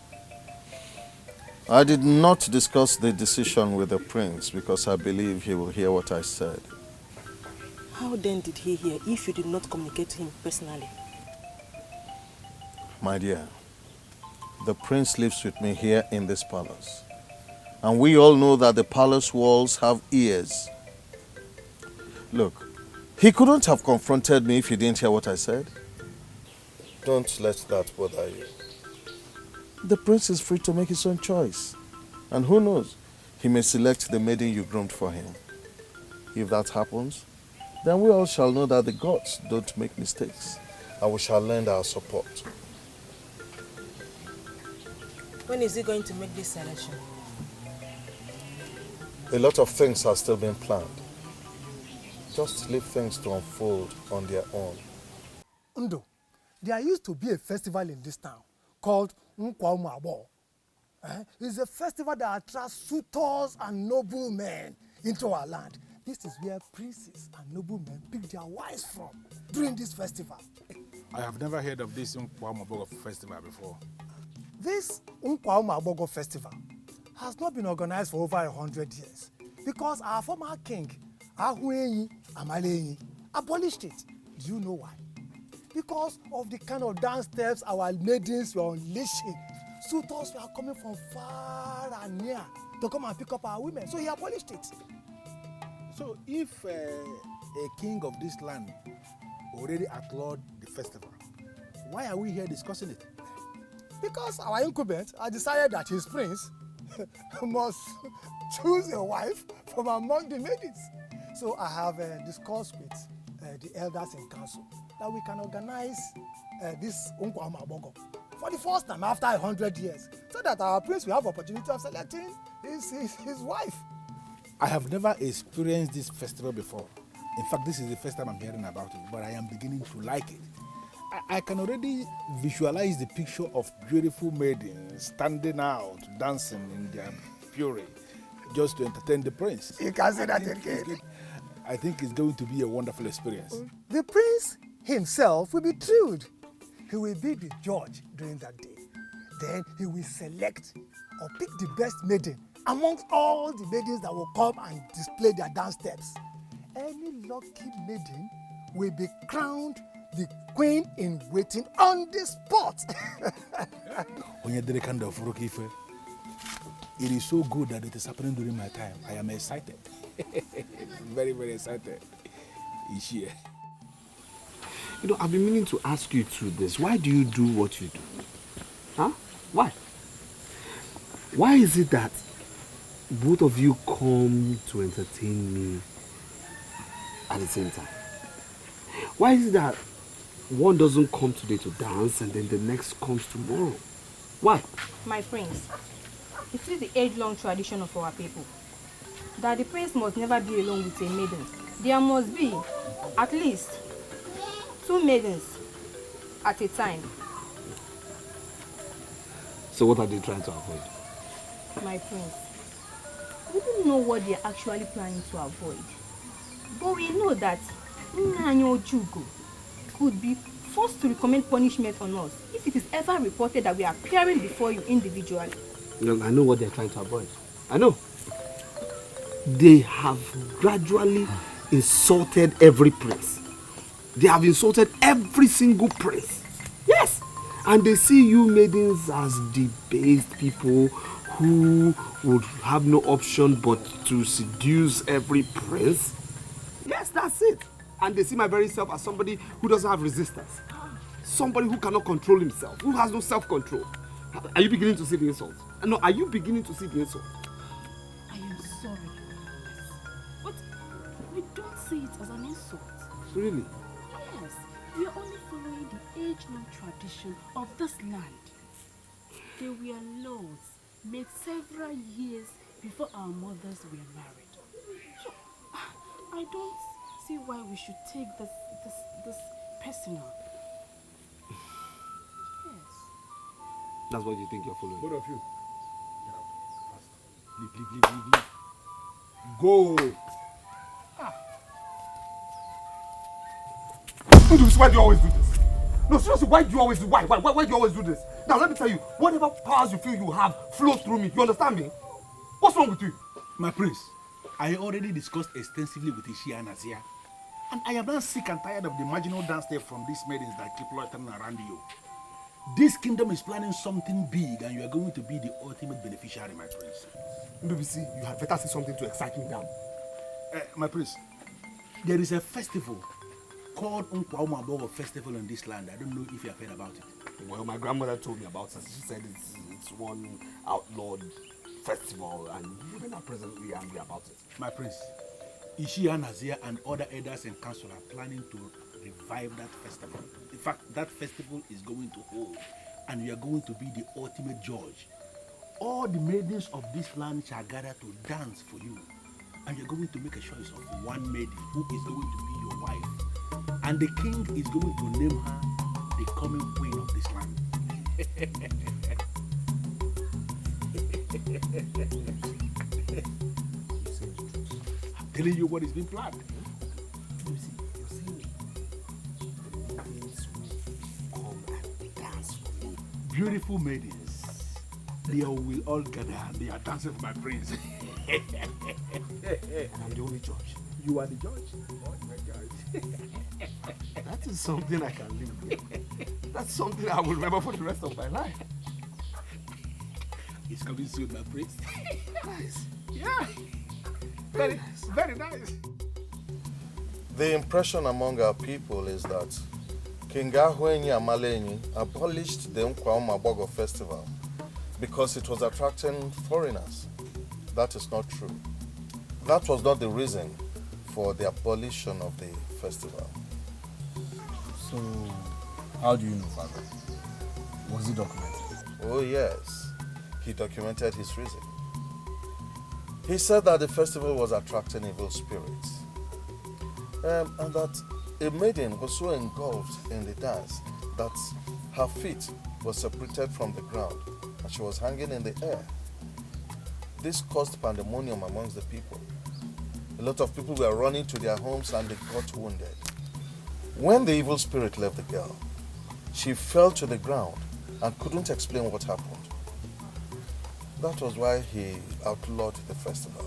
I did not discuss the decision with the prince because I believe he will hear what I said. How then did he hear if you did not communicate to him personally? My dear, the prince lives with me here in this palace. And we all know that the palace walls have ears. Look, he couldn't have confronted me if he didn't hear what I said. Don't let that bother you. The prince is free to make his own choice. And who knows, he may select the maiden you groomed for him. If that happens, then we all shall know that the gods don't make mistakes. And we shall lend our support. When is he going to make this selection? A lot of things are still being planned. Just leave things to unfold on their own. Ndo, there used to be a festival in this town called Nkwaumabo. It's a festival that attracts suitors and noblemen into our land. This is where princes and noblemen pick their wives from during this festival. I have never heard of this Nkwaumabo festival before. This Nkwaumabo festival has not been organized for over 100 years because our former king, Ahuenyi Amalenyi, abolished it. Do you know why? Because of the kind of dance steps our maidens were unleashing. Suitors were coming from far and near to come and pick up our women. So he abolished it. So if a king of this land already outlawed the festival, why are we here discussing it? Because our incumbent has decided that his prince must choose a wife from among the maidens. So I have discussed with the elders in council that we can organize this Nkwaumabo for the first time after 100 years, so that our prince will have opportunity of selecting his wife. I have never experienced this festival before. In fact, this is the first time I'm hearing about it, but I am beginning to like it. I can already visualize the picture of beautiful maidens standing out, dancing in their fury, just to entertain the prince. You can say that again. I think it's going to be a wonderful experience. The prince himself will be thrilled. He will be the judge during that day. Then he will select or pick the best maiden amongst all the maidens that will come and display their dance steps. Any lucky maiden will be crowned the queen in waiting on the spot. It is so good that it is happening during my time. I am excited. Very, very excited. Is here. You know, I've been meaning to ask you two this. Why do you do what you do? Huh? Why? Why is it that both of you come to entertain me at the same time? Why is it that one doesn't come today to dance and then the next comes tomorrow? Why? My prince, it is the age-long tradition of our people that the prince must never be alone with a maiden. There must be at least 2 maidens at a time. So what are they trying to avoid? My prince, we don't know what they are actually planning to avoid. But we know that Ugezu could be forced to recommend punishment on us if it is ever reported that we are appearing before you individually. I know what they are trying to avoid. I know. They have gradually insulted every prince. They have insulted every single prince. Yes! And they see you maidens as debased people who would have no option but to seduce every prince. Yes, that's it. And they see my very self as somebody who doesn't have resistance. Somebody who cannot control himself, who has no self-control. Are you beginning to see the insult? No, are you beginning to see the insult? I am sorry, but we don't see it as an insult. Really? Yes, We are only following the age-long tradition of this land. There were laws made several years before our mothers were married. So, I don't see why we should take this personal. Yes. That's what you think you're following? Both of you. Get out. Fast. Leave. Go. Why do you always do this? No, seriously, why do you always do this? Now let me tell you, whatever powers you feel you have flows through me. You understand me? What's wrong with you? My prince, I already discussed extensively with Ishi and Azia. And I am now sick and tired of the marginal dance step from these maidens that keep loitering around you. This kingdom is planning something big and you are going to be the ultimate beneficiary, my prince. BBC, you had better say something to excite me down. My prince, there is a festival called Untitled Festival in this land. I don't know if you have heard about it. Well, my grandmother told me about it. She said it's one outlawed festival and women are presently angry about it. My prince, Ishi and Azia and other elders and council are planning to revive that festival. In fact, that festival is going to hold and you are going to be the ultimate judge. All the maidens of this land shall gather to dance for you. And you're going to make a choice of one maiden who is going to be your wife. And the king is going to name her the coming queen of this land. I'm telling you what is being planned. You see, you're seeing the maidens will come and dance for you. Beautiful maidens. They will all gather and they are dancing for my prince. And I'm the only judge. You are the judge? Oh my God. That is something I can live with. That's something I will remember for the rest of my life. It's coming soon, my prince. Nice. Yeah. Very nice. The impression among our people is that King Ahwenyi Amalenyi abolished the Nkwa festival because it was attracting foreigners. That is not true. That was not the reason for the abolition of the festival. So, how do you know, Father? Was it documented? Oh yes, he documented his reason. He said that the festival was attracting evil spirits. And that a maiden was so engulfed in the dance that her feet were separated from the ground and she was hanging in the air. This caused pandemonium amongst the people. A lot of people were running to their homes and they got wounded. When the evil spirit left the girl, she fell to the ground and couldn't explain what happened. That was why he outlawed the festival.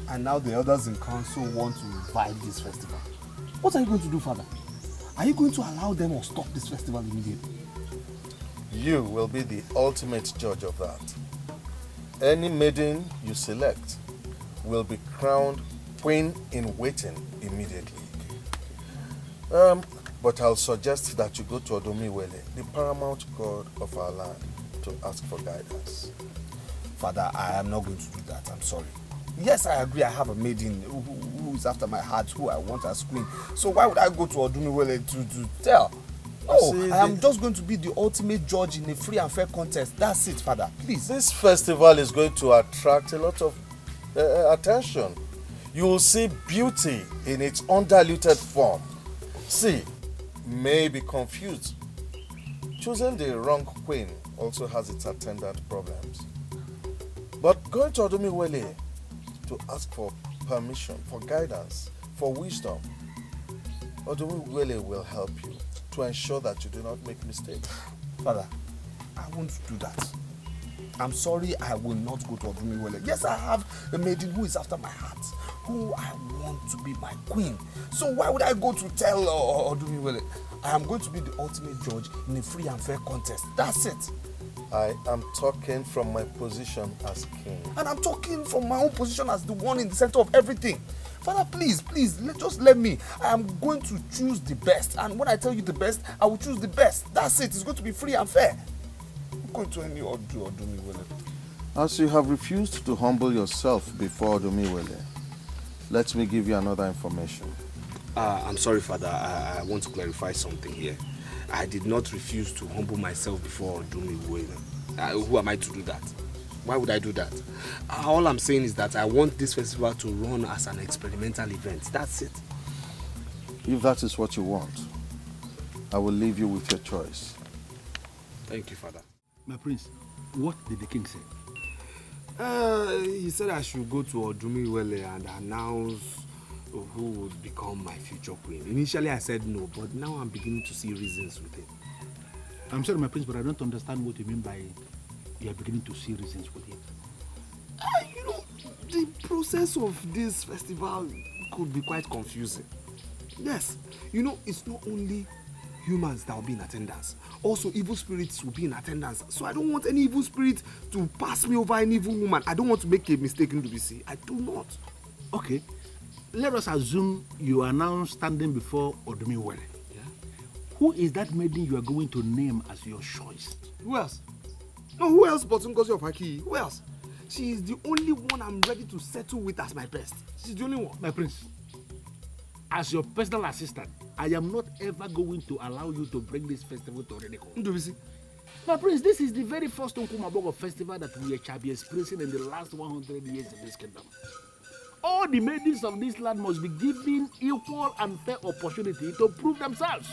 And now the elders in council want to revive this festival. What are you going to do, Father? Are you going to allow them or stop this festival immediately? You will be the ultimate judge of that. Any maiden you select will be crowned queen in waiting immediately. But I'll suggest that you go to Odumiwele, the paramount god of our land, to ask for guidance. Father, I am not going to do that. I'm sorry. Yes, I agree. I have a maiden who is after my heart, who I want as queen. So why would I go to Odumiwele to tell? Oh, I am just going to be the ultimate judge in a free and fair contest. That's it, Father. Please. This festival is going to attract a lot of attention. You will see beauty in its undiluted form. See, may be confused. Choosing the wrong queen also has its attendant problems. But going to Odumiwele to ask for permission, for guidance, for wisdom, Odumiwele will help you to ensure that you do not make mistakes. Father, I won't do that. I'm sorry, I will not go to Odumiwele. Yes, I have a maiden who is after my heart, who I want to be my queen. So why would I go to tell Odumiwele? I am going to be the ultimate judge in a free and fair contest. That's it. I am talking from my position as king. And I'm talking from my own position as the one in the center of everything. Father, please, just let me. I am going to choose the best. And when I tell you the best, I will choose the best. That's it. It's going to be free and fair. I'm going to any Odumiwele. As you have refused to humble yourself before Odumiwele, let me give you another information. I'm sorry, Father. I want to clarify something here. I did not refuse to humble myself before Odumiwele. Who am I to do that? Why would I do that? All I'm saying is that I want this festival to run as an experimental event. That's it. If that is what you want, I will leave you with your choice. Thank you, Father. My prince, what did the king say? He said I should go to Odumiwele and announce who would become my future queen. Initially I said no, but now I'm beginning to see reasons with it. I'm sorry, my prince, but I don't understand what you mean by you are beginning to see reasons with it. You know, the process of this festival could be quite confusing. Yes, you know, it's not only humans that will be in attendance. Also, evil spirits will be in attendance. So I don't want any evil spirit to pass me over an evil woman. I don't want to make a mistake in WC. I do not. Okay. Let us assume you are now standing before Odumiwele. Yeah? Who is that maiden you are going to name as your choice? Who else? No, who else but Ngozi of Aki? Who else? She is the only one I'm ready to settle with as my best. She's the only one. My prince, as your personal assistant, I am not ever going to allow you to bring this festival to Redeko. My prince, this is the very first Nkumabogo festival that we shall be experiencing in the last 100 years in this kingdom. All the maidens of this land must be given equal and fair opportunity to prove themselves.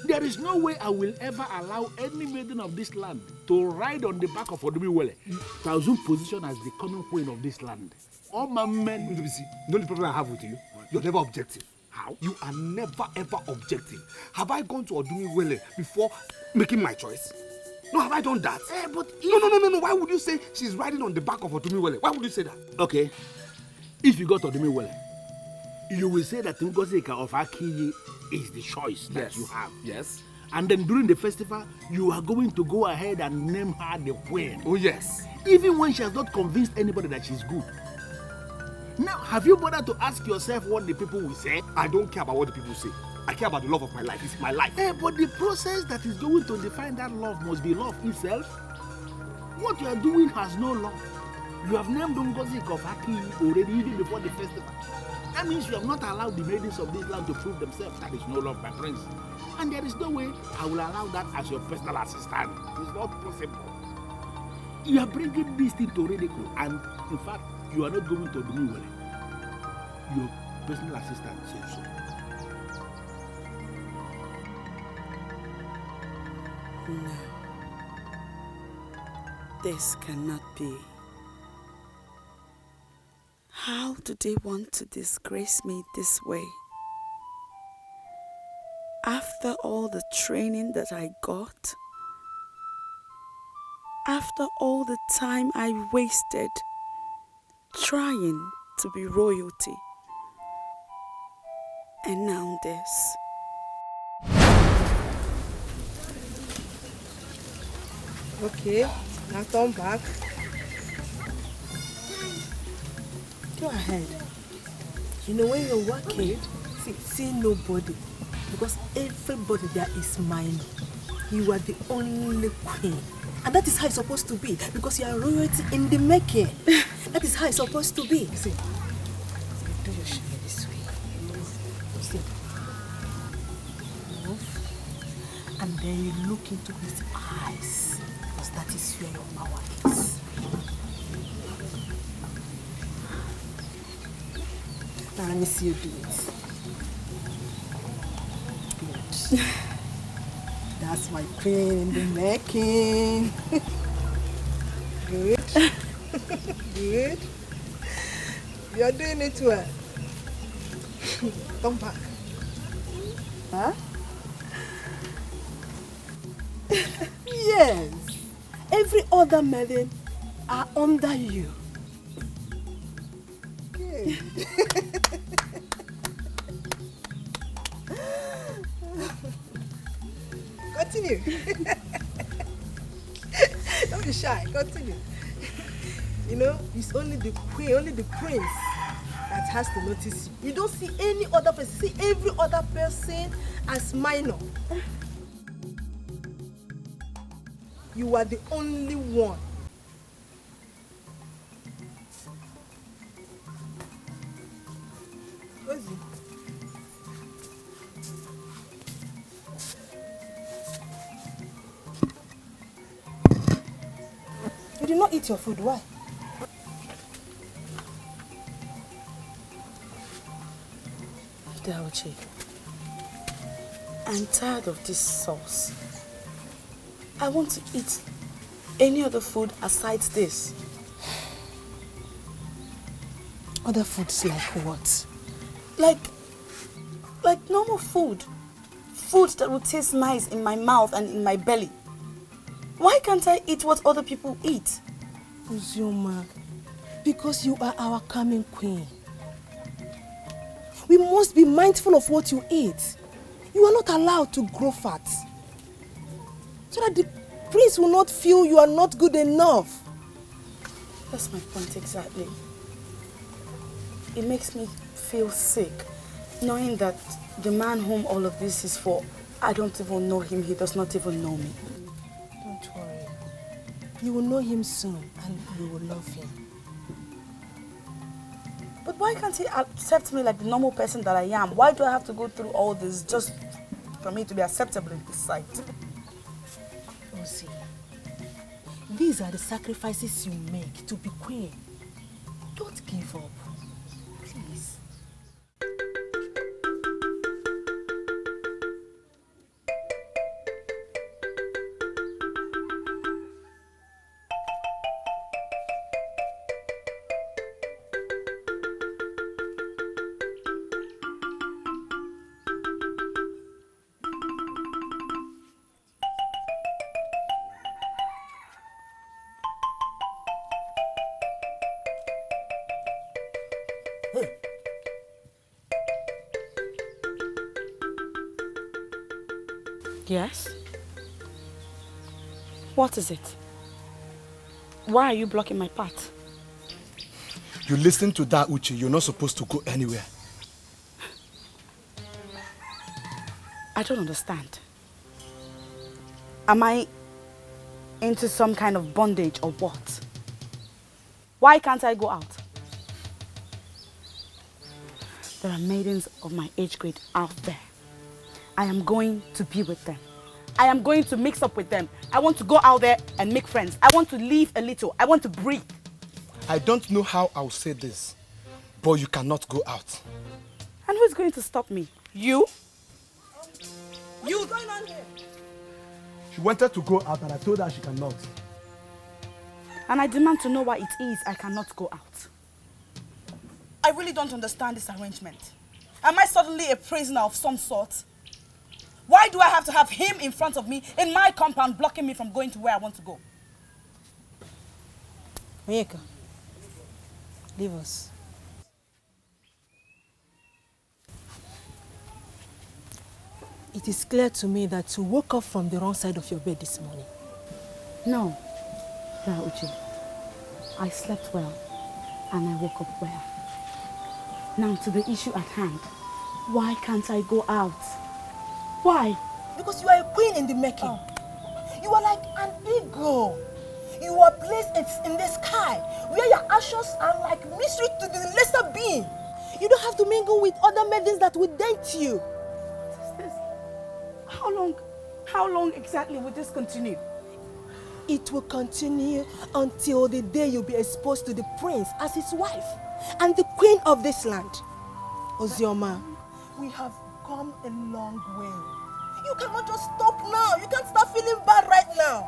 There is no way I will ever allow any maiden of this land to ride on the back of Odumiwele to assume position as the coming queen of this land. All my men... The only problem I have with you, you're never objective. How? You are never ever objective. Have I gone to Odumiwele before making my choice? No, have I done that? But no. Why would you say she's riding on the back of Odumiwele? Why would you say that? Okay. If you go to Odumiwele, you will say that Ngozi of Aki is the choice that you have. Yes. And then during the festival, you are going to go ahead and name her the queen. Oh, yes. Even when she has not convinced anybody that she's good. Now, have you bothered to ask yourself what the people will say? I don't care about what the people say. I care about the love of my life. It's my life. But the process that is going to define that love must be love itself. What you are doing has no love. You have named Ngozi of Aki already even before the festival. That means you have not allowed the maidens of this land to prove themselves. That is no love, my prince. And there is no way I will allow that as your personal assistant. It's not possible. You are bringing this thing to ridicule, and in fact, you are not going to do me well. Your personal assistant says so. No. This cannot be. How do they want to disgrace me this way? After all the training that I got, after all the time I wasted trying to be royalty, and now this. Okay, now come back. Go ahead. You know, when you're working, see nobody. Because everybody there is mine. You are the only queen. And that is how it's supposed to be. Because you are royalty in the making. That is how it's supposed to be. See, do your shit this way. See. Move. And then you look into his eyes. Because that is where your power is. Now let me see you do it. Good. That's my queen in the making. Good. Good. You're doing it well. Come back. Huh? Yes. Every other maiden are under you. Good. Continue. Don't be shy. Continue. You know, it's only the queen, only the prince that has to notice you. You don't see any other person. See every other person as minor. You are the only one. not eat your food. Why? Uche, I'm tired of this sauce. I want to eat any other food aside this. Other foods like what? Like normal food. Food that will taste nice in my mouth and in my belly. Why can't I eat what other people eat? Uzioma, because you are our coming queen. We must be mindful of what you eat. You are not allowed to grow fat. So that the prince will not feel you are not good enough. That's my point exactly. It makes me feel sick, knowing that the man whom all of this is for, I don't even know him, he does not even know me. Don't worry. You will know him soon and you will love him. But why can't he accept me like the normal person that I am? Why do I have to go through all this just for me to be acceptable in his sight? Ozi, these are the sacrifices you make to be queen. Don't give up. Please. Yes? What is it? Why are you blocking my path? You listen to that, Uche. You're not supposed to go anywhere. I don't understand. Am I into some kind of bondage or what? Why can't I go out? There are maidens of my age grade out there. I am going to be with them. I am going to mix up with them. I want to go out there and make friends. I want to live a little. I want to breathe. I don't know how I'll say this, but you cannot go out. And who's going to stop me? You? What's going on here? She wanted to go out and I told her she cannot. And I demand to know why it is I cannot go out. I really don't understand this arrangement. Am I suddenly a prisoner of some sort? Why do I have to have him in front of me in my compound blocking me from going to where I want to go? Onyeka, leave us. It is clear to me that you woke up from the wrong side of your bed this morning. No, Uche. I slept well and I woke up well. Now to the issue at hand. Why can't I go out? Why? Because you are a queen in the making. You are like an eagle. You are placed in the sky where your ashes are like mystery to the lesser being. You don't have to mingle with other maidens that will date you. What is this? How long exactly will this continue? It will continue until the day you'll be exposed to the prince as his wife and the queen of this land. Ozioma, we have come a long way. You cannot just stop now. You can't start feeling bad right now.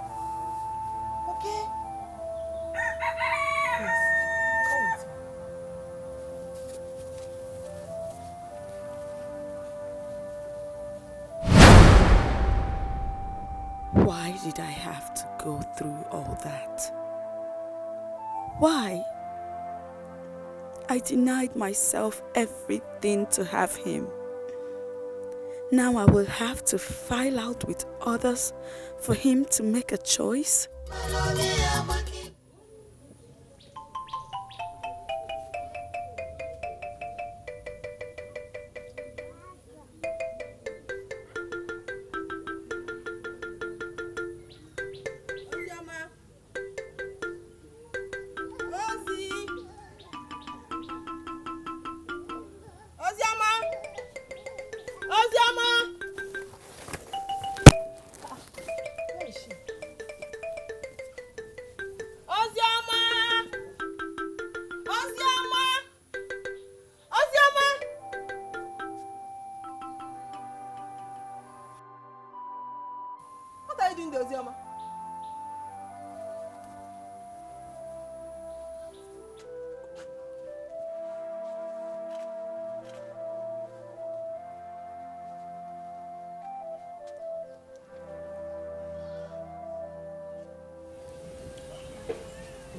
Okay? Please, come with me. Why did I have to go through all that? Why? I denied myself everything to have him. Now I will have to file out with others for him to make a choice?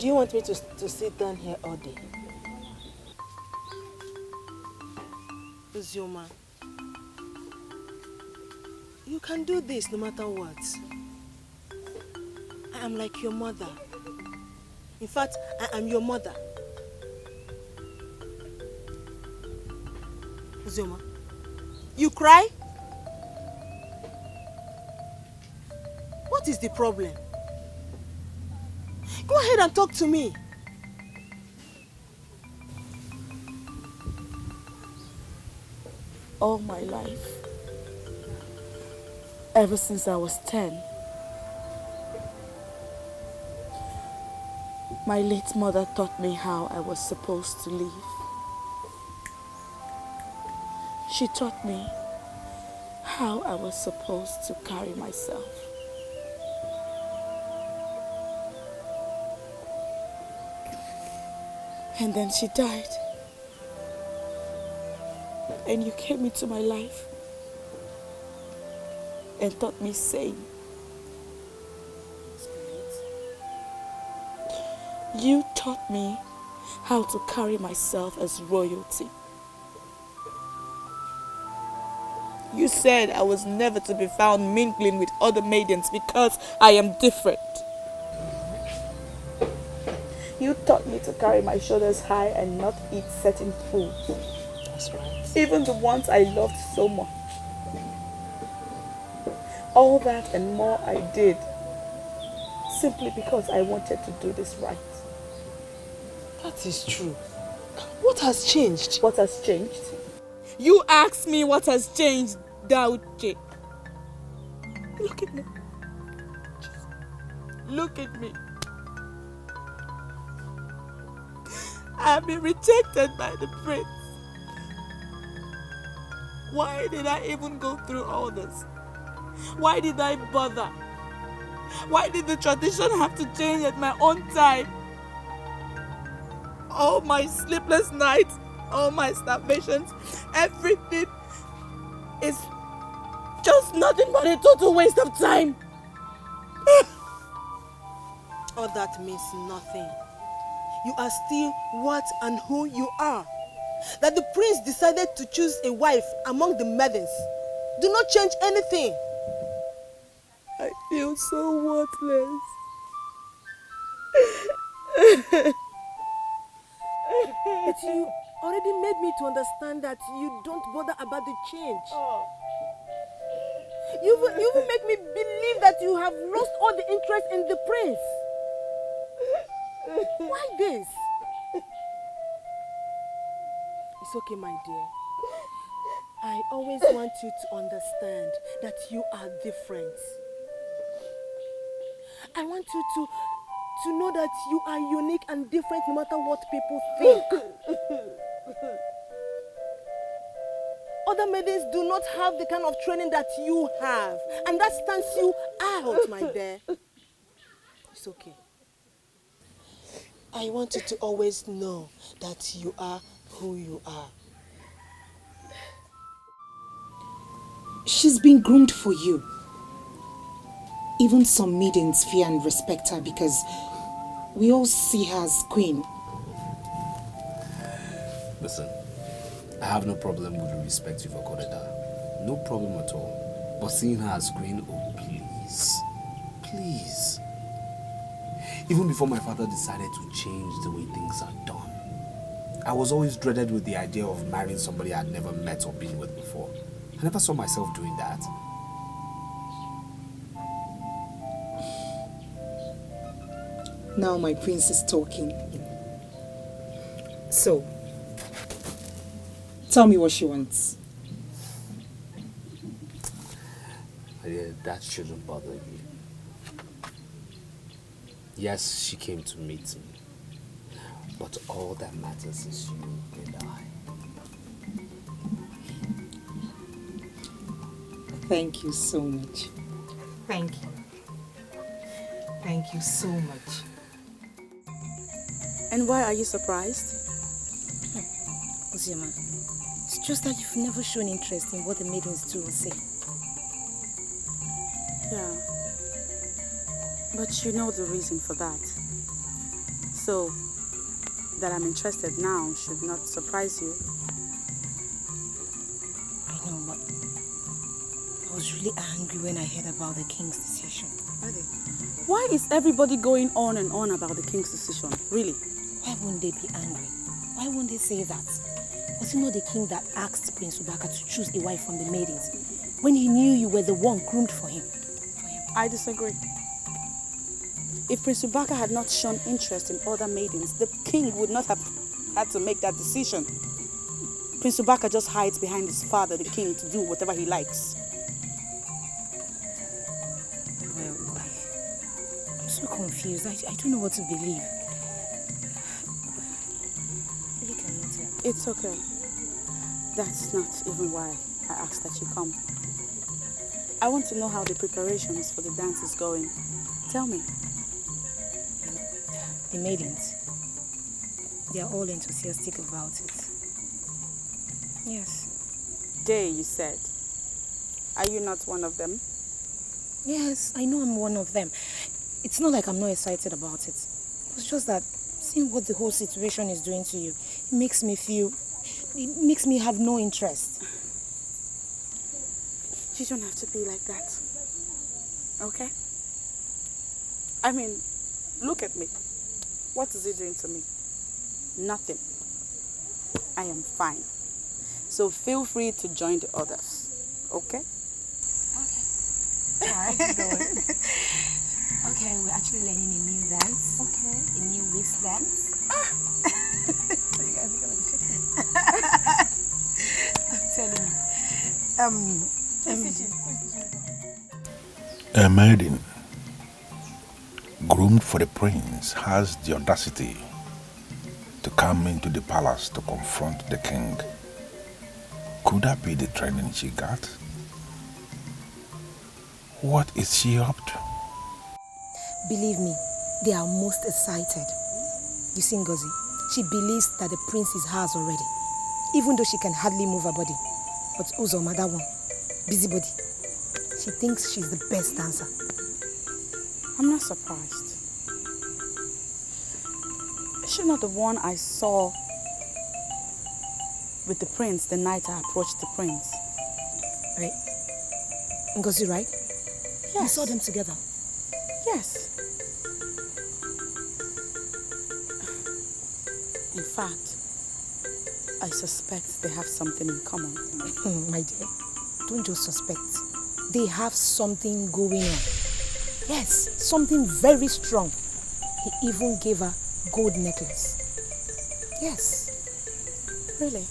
Do you want me to sit down here all day? Uzioma, you can do this no matter what. I am like your mother. In fact, I am your mother. Uzioma, you cry? What is the problem? Go ahead and talk to me. All my life, ever since I was 10, my late mother taught me how I was supposed to live. She taught me how I was supposed to carry myself. And then she died. And you came into my life and taught me same. You taught me how to carry myself as royalty. You said I was never to be found mingling with other maidens because I am different. You taught me to carry my shoulders high and not eat certain foods. That's right. Even the ones I loved so much. All that and more I did simply because I wanted to do this right. That is true. What has changed? What has changed? You asked me what has changed, Dauche. Look at me. Look at me. I've been rejected by the prince. Why did I even go through all this? Why did I bother? Why did the tradition have to change at my own time? All my sleepless nights, all my starvations, everything is just nothing but a total waste of time. All that means nothing. You are still what and who you are. That the prince decided to choose a wife among the maidens do not change anything. I feel so worthless. But you already made me to understand that you don't bother about the change. You even make me believe that you have lost all the interest in the prince. Why this? It's okay, my dear. I always want you to understand that you are different. I want you to know that you are unique and different no matter what people think. Other maidens do not have the kind of training that you have, and that stands you out, my dear. It's okay. I want you to always know that you are who you are. She's been groomed for you. Even some maidens fear and respect her because we all see her as queen. Listen, I have no problem with the respect you've accorded her. No problem at all. But seeing her as queen, oh please. Please. Even before my father decided to change the way things are done, I was always dreaded with the idea of marrying somebody I'd never met or been with before. I never saw myself doing that. Now my prince is talking. So, tell me what she wants. Yeah, that shouldn't bother you. Yes, she came to meet me. But all that matters is you and I. Thank you so much. Thank you. Thank you so much. And why are you surprised? Uzioma, it's just that you've never shown interest in what the maidens do or say. Yeah. But you know the reason for that. So, that I'm interested now should not surprise you. I know, but I was really angry when I heard about the king's decision. Really? Why is everybody going on and on about the king's decision? Really? Why wouldn't they be angry? Why wouldn't they say that? Was it not the king that asked Prince Ubaka to choose a wife from the maidens when he knew you were the one groomed for him? I disagree. If Prince Ubaka had not shown interest in other maidens, the king would not have had to make that decision. Prince Ubaka just hides behind his father, the king, to do whatever he likes. Well, I'm so confused. I don't know what to believe. You cannot tell. It's okay. That's not even why I asked that you come. I want to know how the preparations for the dance is going. Tell me. The maidens, they are all enthusiastic about it. Yes. They, you said. Are you not one of them? Yes, I know I'm one of them. It's not like I'm not excited about it. It's just that seeing what the whole situation is doing to you, it makes me have no interest. You don't have to be like that. Okay? I mean, look at me. What is it doing to me? Nothing. I am fine. So feel free to join the others. Okay? Okay. Alright, go on. Okay, we're actually learning a new dance. Okay. A new whisk dance. So you guys are gonna be shaking. I'm telling you. A maiden groomed for the prince has the audacity to come into the palace to confront the king. Could that be the training she got? What is she up to? Believe me, they are most excited. You see, Ngozi, she believes that the prince is hers already, even though she can hardly move her body. But Uzoma, that one, busybody, she thinks she's the best dancer. I'm not surprised. Is she not the one I saw with the prince the night I approached the prince? Right? Ngozi, right? Yes. You saw them together? Yes. In fact, I suspect they have something in common. My dear, don't just suspect. They have something going on. Yes, something very strong. He even gave her gold necklace. Yes. Really?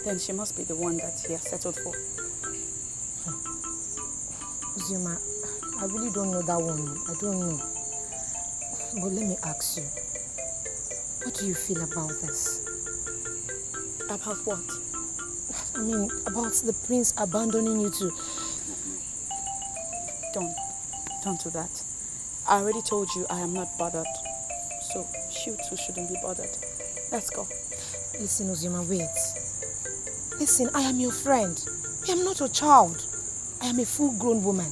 Then she must be the one that he has settled for. Uzoma, I really don't know that one. I don't know. But let me ask you, what do you feel about this? About what? I mean, about the prince abandoning you two. Don't do that. I already told you I am not bothered. So you too shouldn't be bothered. Let's go. Listen, Uzoma, wait. Listen, I am your friend. I am not a child. I am a full-grown woman.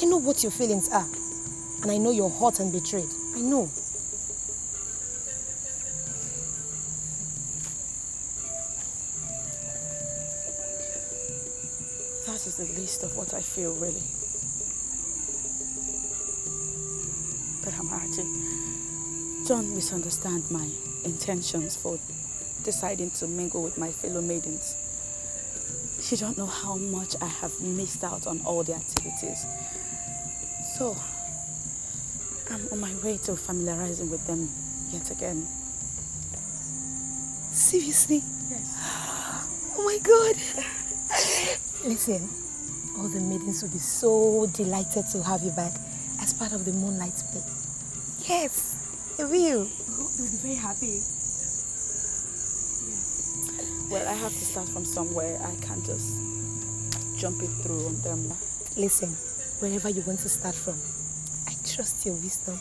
I know what your feelings are. And I know you're hurt and betrayed. I know. That is the least of what I feel, really. But Amarachi, don't misunderstand my intentions for deciding to mingle with my fellow maidens. You don't know how much I have missed out on all the activities. So, I'm on my way to familiarizing with them yet again. Seriously? Yes. Oh my God. Listen, all the maidens will be so delighted to have you back as part of the Moonlight Play. Yes, they will. They'll be very happy. Well, I have to start from somewhere. I can't just jump it through on them. Listen, wherever you want to start from, I trust your wisdom.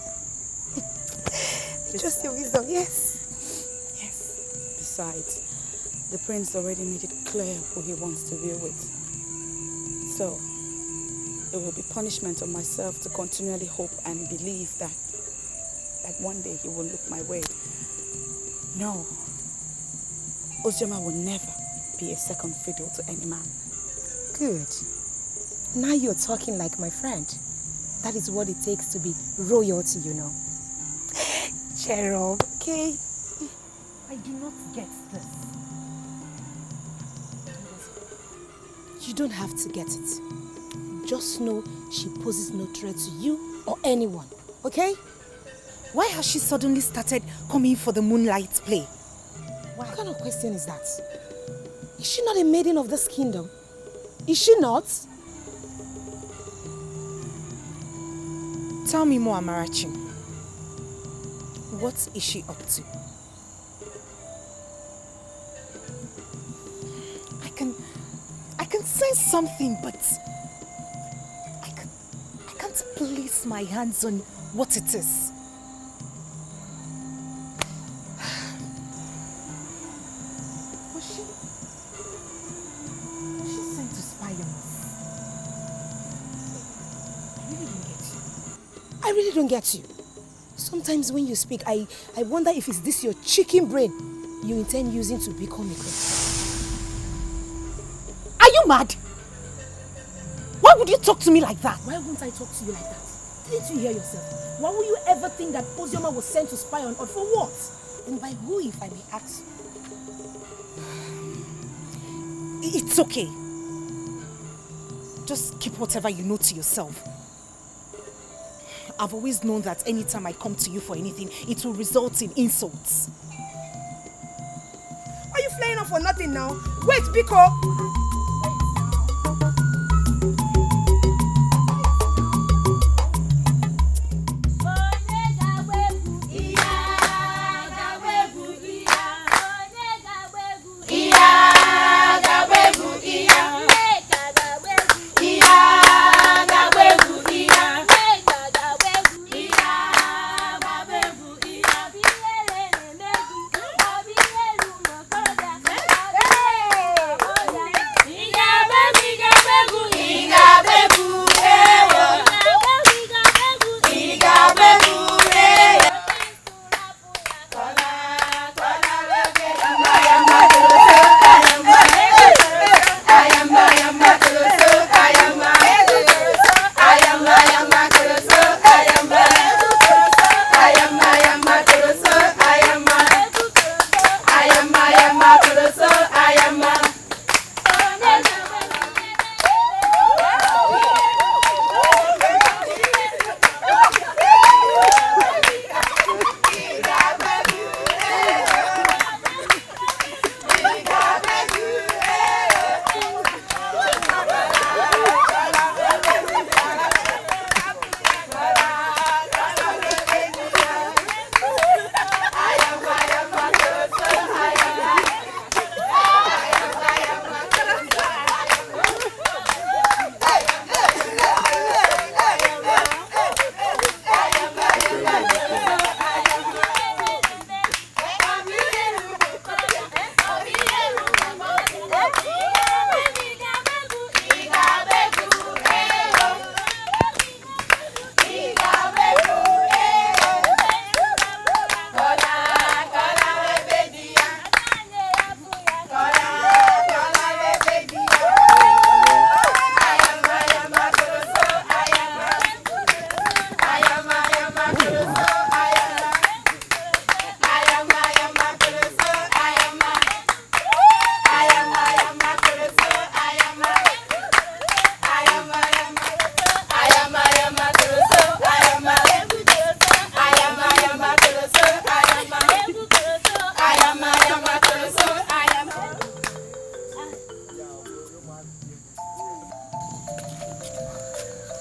I trust your wisdom, yes. Yes. Besides, the prince already made it clear who he wants to deal with. So, it will be punishment on myself to continually hope and believe that one day he will look my way. No. Ozioma will never be a second fiddle to any man. Good. Now you're talking like my friend. That is what it takes to be royalty, you know. Cheer up, okay? I do not get this. You don't have to get it. Just know she poses no threat to you or anyone, okay? Why has she suddenly started coming for the moonlight play? What kind of question is that? Is she not a maiden of this kingdom? Is she not? Tell me more, Amarachi. What is she up to? I can sense something, but I can't place my hands on what it is. Was she sent to spy on us? I really don't get you. Sometimes when you speak, I wonder if it's this your chicken brain you intend using to become a queen. Are you mad? Why would you talk to me like that? Why won't I talk to you like that? Didn't you hear yourself? Why would you ever think that Ozioma was sent to spy on us? For what? And by who, if I may ask? It's okay. Just keep whatever you know to yourself. I've always known that anytime I come to you for anything, it will result in insults. Are you flying off for nothing now? Wait, Biko!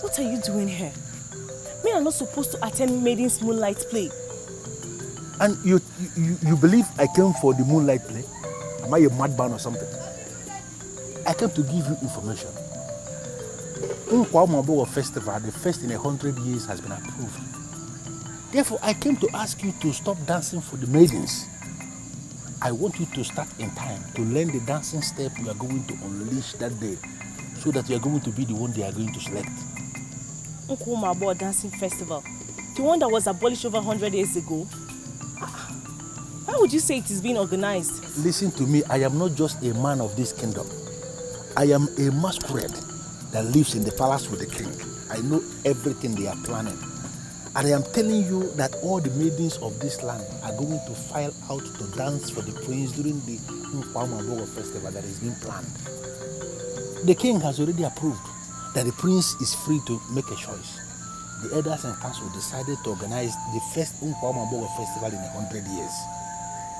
What are you doing here? Me are not supposed to attend Maiden's moonlight play. And you believe I came for the moonlight play? Am I a madman or something? I came to give you information. Nkwa Festival, the first in 100 years, has been approved. Therefore, I came to ask you to stop dancing for the maidens. I want you to start in time to learn the dancing step we are going to unleash that day, so that you are going to be the one they are going to select. Nkwumabo Dancing Festival, the one that was abolished over 100 years ago. Why would you say it is being organized? Listen to me, I am not just a man of this kingdom. I am a masquerade that lives in the palace with the king. I know everything they are planning. And I am telling you that all the maidens of this land are going to file out to dance for the prince during the Nkwumabo festival that is being planned. The king has already approved that the prince is free to make a choice. The elders and council decided to organize the first Nkwumabo festival in 100 years.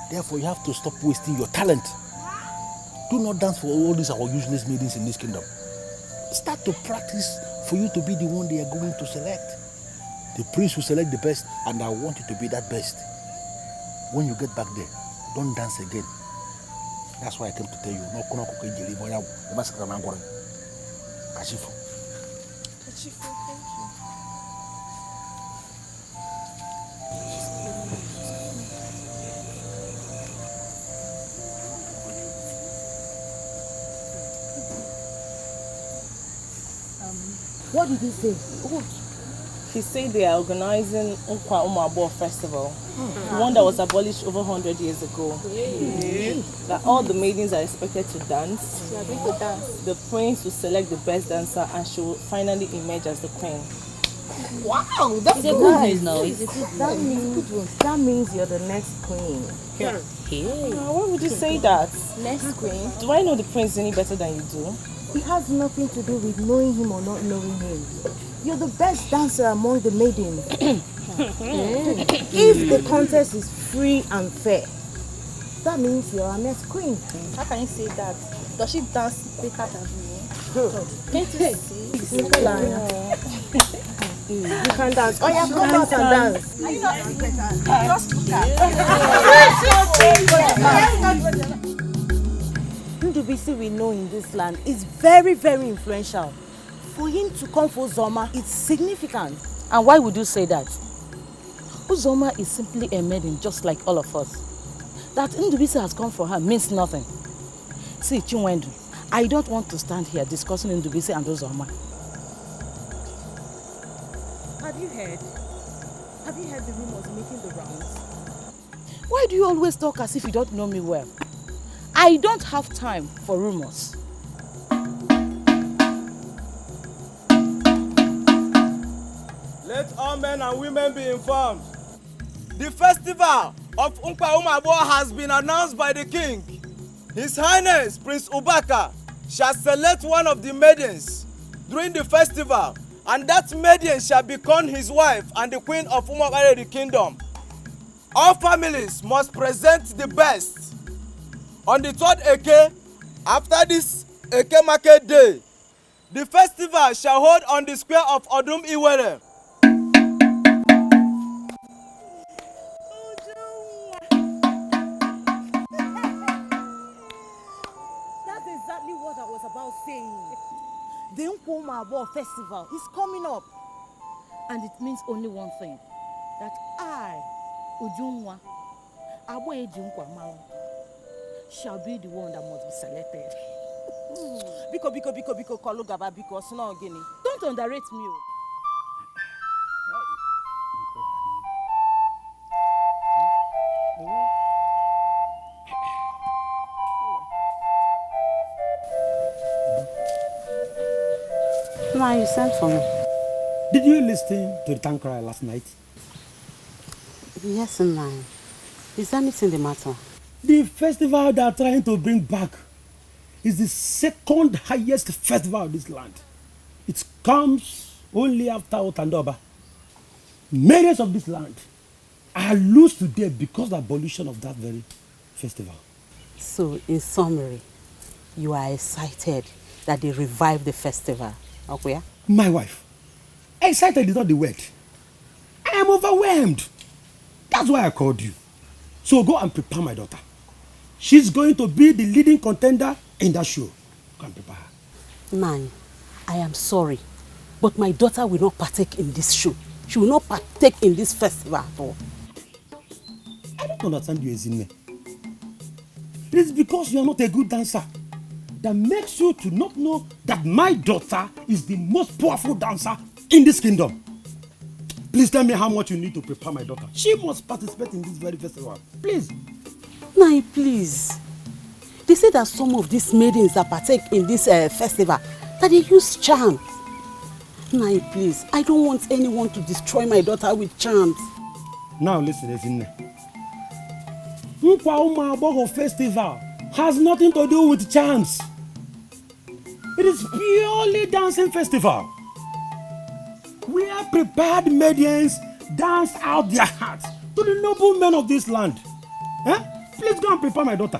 Therefore, you have to stop wasting your talent. Do not dance for all these our useless maidens in this kingdom. Start to practice for you to be the one they are going to select. The prince will select the best, and I want you to be that best. When you get back there, don't dance again. That's why I came to tell you. No, Kachifu. Kachifu, thank you. What did he say? Oh, he said they are organizing Nkwumabo Festival, the one that was abolished over 100 years ago. That all the maidens are expected to dance. The prince will select the best dancer and she will finally emerge as the queen. Wow, that's a good news now. That means you're the next queen. Why would you say that? Next queen? Do I know the prince any better than you do? It has nothing to do with knowing him or not knowing him. You're the best dancer among the maidens. If the contest is free and fair, that means you're our next queen. How can you say that? Does she dance better than me? Can't you see? You can dance. Oh yeah, come out and dance. Are you not better? Just look at Ndubisi we know in this land is very, very influential. For him to come for Uzoma, it's significant. And why would you say that? Uzoma is simply a maiden just like all of us. That Ndubisi has come for her means nothing. See, Chinwendu, I don't want to stand here discussing Ndubisi and Uzoma. Have you heard the rumors making the rounds? Why do you always talk as if you don't know me well? I don't have time for rumors. Let all men and women be informed. The festival of Nkwumabo has been announced by the king. His Highness Prince Ubaka shall select one of the maidens during the festival, and that maiden shall become his wife and the queen of the kingdom. All families must present the best. On the 3rd Eke, after this Eke market day, the festival shall hold on the square of Odum Iwere. That's exactly what I was about saying. The Nkwumabo festival is coming up. And it means only one thing. That I, Ujunwa, Aboyeji Nkwumabo, shall be the one that must be selected. Biko, Kolugaba, because no Guinea. Don't underrate me. Ma, you sent for me. Did you listen to the town cry last night? Yes, ma. Is anything the matter? The festival they are trying to bring back is the second highest festival of this land. It comes only after Otandoba. Millions of this land are lost today because of the abolition of that very festival. So, in summary, you are excited that they revived the festival. Okay? My wife, excited is not the word. I am overwhelmed. That's why I called you. So go and prepare my daughter. She's going to be the leading contender in that show. Go and prepare her. Man, I am sorry, but my daughter will not partake in this show. She will not partake in this festival at all. I don't understand you, Ezinne. It's because you are not a good dancer that makes you to not know that my daughter is the most powerful dancer in this kingdom. Please tell me how much you need to prepare my daughter. She must participate in this very festival. Please. Nai, please. They say that some of these maidens that partake in this festival, that they use charms. Nai, please. I don't want anyone to destroy my daughter with charms. Now listen, Ezinne. Nkwa Ụmụagbọghọ festival has nothing to do with charms. It is purely dancing festival. Where prepared maidens dance out their hearts to the noble men of this land. Please go and prepare my daughter.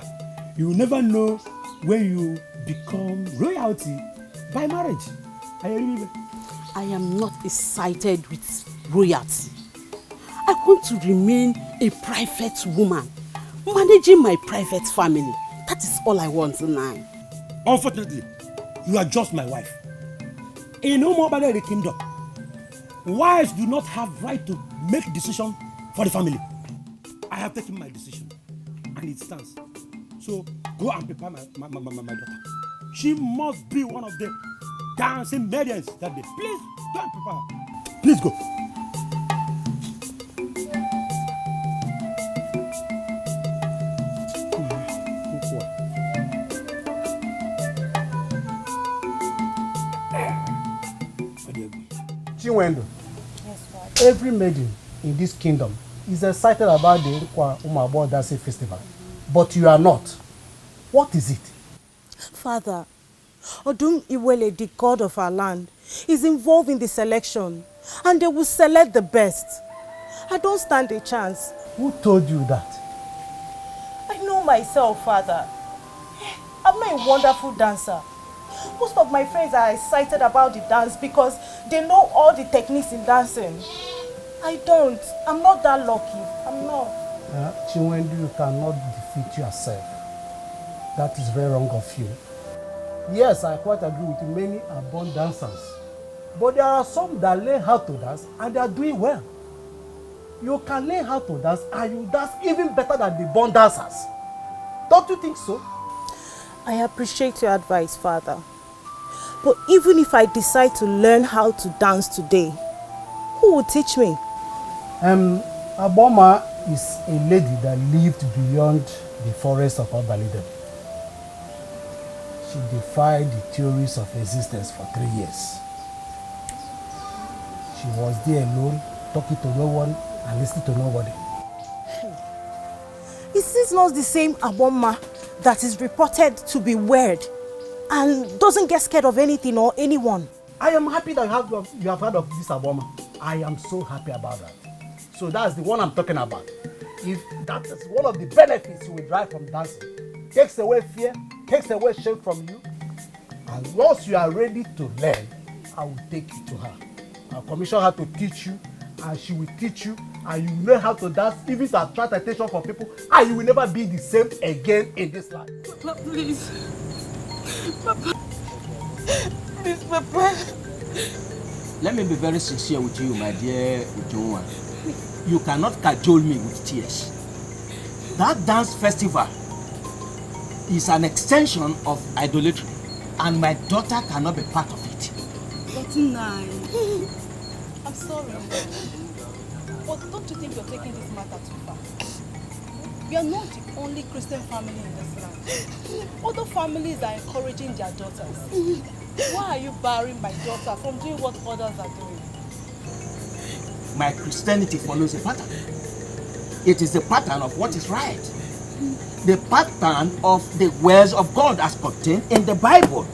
You will never know when you become royalty by marriage. I am not excited with royalty. I want to remain a private woman, managing my private family. That is all I want now. Unfortunately, you are just my wife. In the kingdom, wives do not have right to make decision for the family. I have taken my decision, and it stands. So go and prepare my daughter. She must be one of the dancing maidens that day. Please go and prepare her. Please go. Chinwendo, every maiden in this kingdom is excited about the Nkwa Ụmụagbọghọ Dancing Festival, but you are not. What is it? Father, Odum Iwele, the god of our land, is involved in the selection, and they will select the best. I don't stand a chance. Who told you that? I know myself, Father. I'm not a wonderful dancer. Most of my friends are excited about the dance because they know all the techniques in dancing. I don't. I'm not that lucky. I'm not. Chinwendu, you cannot defeat yourself. That is very wrong of you. Yes, I quite agree with you. Many are born dancers. But there are some that learn how to dance and they are doing well. You can learn how to dance and you dance even better than the born dancers. Don't you think so? I appreciate your advice, Father. But even if I decide to learn how to dance today, who will teach me? Aboma is a lady that lived beyond the forest of Obalide. She defied the theories of existence for 3 years. She was there alone, talking to no one and listening to nobody. Is this not the same Aboma that is reported to be weird and doesn't get scared of anything or anyone? I am happy that you have heard of this Aboma. I am so happy about that. So that's the one I'm talking about. If that is one of the benefits you will derive from dancing, takes away fear, takes away shame from you, and once you are ready to learn, I will take you to her. I'll commission her to teach you, and she will teach you, and you will know how to dance, even to attract attention from people, and you will never be the same again in this life. Papa, please. Papa. Please, Papa. Let me be very sincere with you, my dear Ugezu. You cannot cajole me with tears. That dance festival is an extension of idolatry, and my daughter cannot be part of it. But Nai, I'm sorry. But don't you think you're taking this matter too far? We are not the only Christian family in this land. Other families are encouraging their daughters. Why are you barring my daughter from doing what others are doing? My Christianity follows a pattern. It is the pattern of what is right. The pattern of the words of God as contained in the Bible.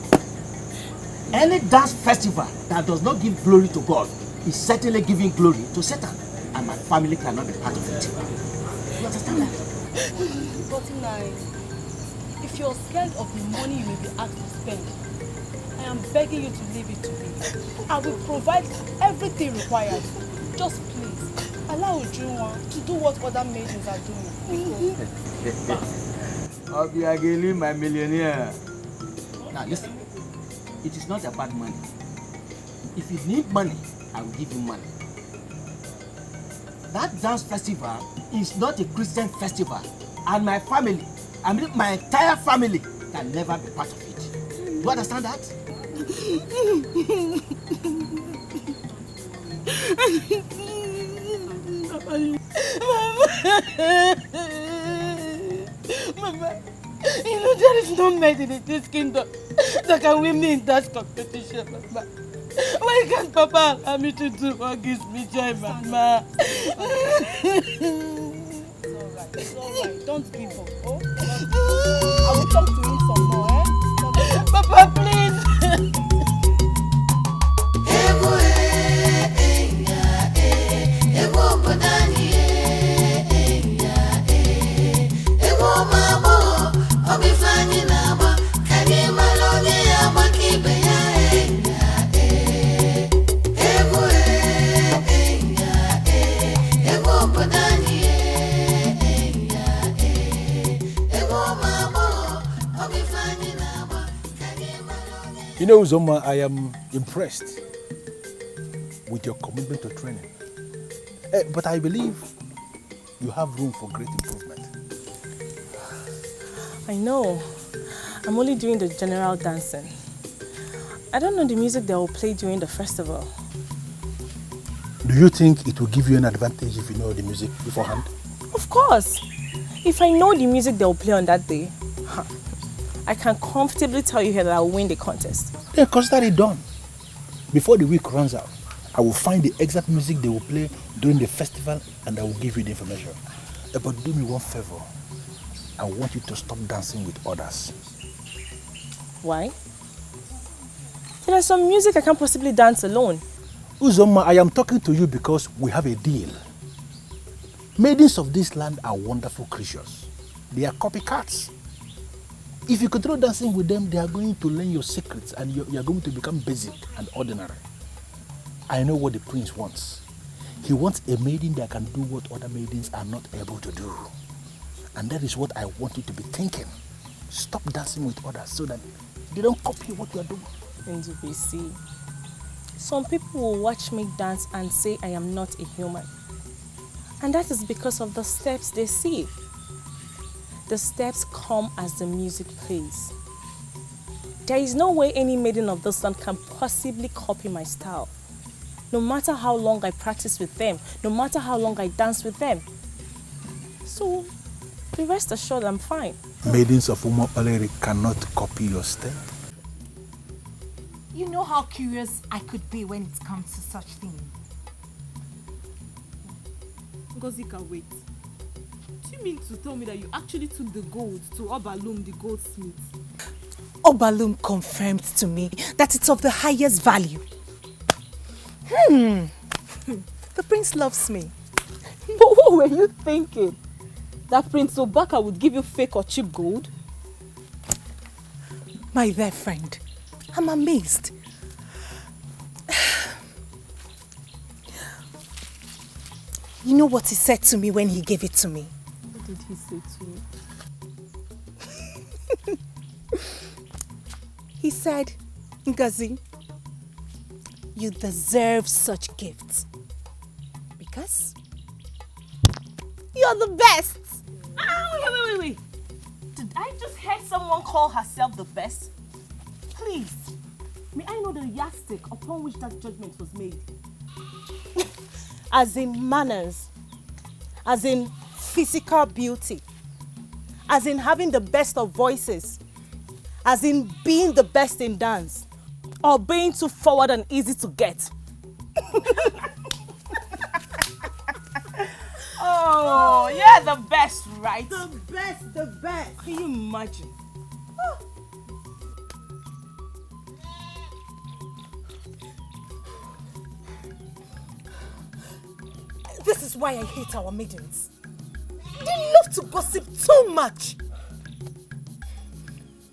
Any dance festival that does not give glory to God is certainly giving glory to Satan, and my family cannot be part of it. You understand that? But Nai, if you're scared of the money you may be asked to spend, I am begging you to leave it to me. I will provide everything required. Just please, allow Ugezu to do what other maidens are doing. I'll be again my millionaire. Now listen, it is not about money. If you need money, I will give you money. That dance festival is not a Christian festival, and my family, I mean my entire family, can never be part of it. You understand that? Mama, you know there is no maiden in this kingdom that can win me in that competition, Mama. Why can't Papa allow me to do what gives me joy, Mama? It's alright. Don't give up. Oh? I will talk to him some more, eh? Papa, please. You know, Uzoma, I am impressed with your commitment to training. But I believe you have room for great improvement. I know. I'm only doing the general dancing. I don't know the music they will play during the festival. Do you think it will give you an advantage if you know the music beforehand? Of course. If I know the music they will play on that day, I can comfortably tell you here that I will win the contest. Then consider it done. Before the week runs out, I will find the exact music they will play during the festival and I will give you the information. But do me one favor. I want you to stop dancing with others. Why? There's some music I can't possibly dance alone. Uzoma, I am talking to you because we have a deal. Maidens of this land are wonderful creatures. They are copycats. If you continue dancing with them, they are going to learn your secrets and you are going to become basic and ordinary. I know what the prince wants. He wants a maiden that can do what other maidens are not able to do. And that is what I want you to be thinking. Stop dancing with others so that they don't copy what you are doing. NWC. Some people will watch me dance and say I am not a human. And that is because of the steps they see. The steps come as the music plays. There is no way any maiden of this land can possibly copy my style. No matter how long I practice with them, no matter how long I dance with them. So, be rest assured I'm fine. Maidens of Umopaleri cannot copy your step. You know how curious I could be when it comes to such things. Ngozi can wait. Do you mean to tell me that you actually took the gold to Obalum, the goldsmith? Obalum confirmed to me that it's of the highest value. The prince loves me. But what were you thinking? That Prince Ubaka would give you fake or cheap gold? My dear friend, I'm amazed. You know what he said to me when he gave it to me? What did he say to you? He said, Ngozi, you deserve such gifts because you're the best. Wait. Did I just hear someone call herself the best? Please, may I know the yardstick upon which that judgment was made? As in manners, as in physical beauty, as in having the best of voices, as in being the best in dance, or being too forward and easy to get. Oh, yeah, the best, right? The best. Can you imagine? This is why I hate our maidens. They love to gossip too much.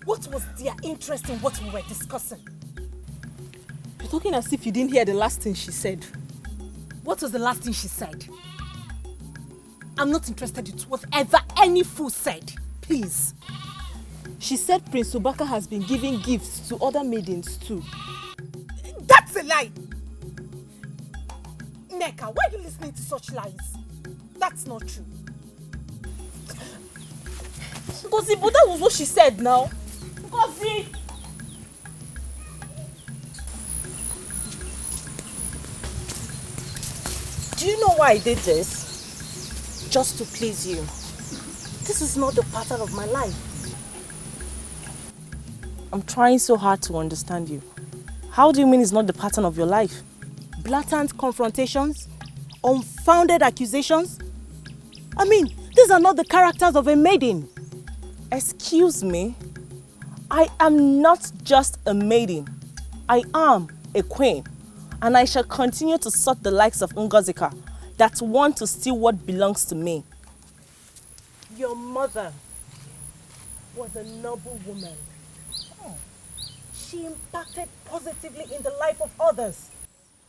What was their interest in what we were discussing? You're talking as if you didn't hear the last thing she said. What was the last thing she said? I'm not interested in whatever any fool said. Please. She said Prince Ubaka has been giving gifts to other maidens too. That's a lie. Emeka, why are you listening to such lies? That's not true. Ngozi, but that was what she said now. Ngozi! Do you know why I did this? Just to please you. This is not the pattern of my life. I'm trying so hard to understand you. How do you mean it's not the pattern of your life? Blatant confrontations, unfounded accusations. I mean, these are not the characters of a maiden. Excuse me? I am not just a maiden. I am a queen. And I shall continue to sort the likes of Ngozika that want to steal what belongs to me. Your mother was a noble woman. She impacted positively in the life of others.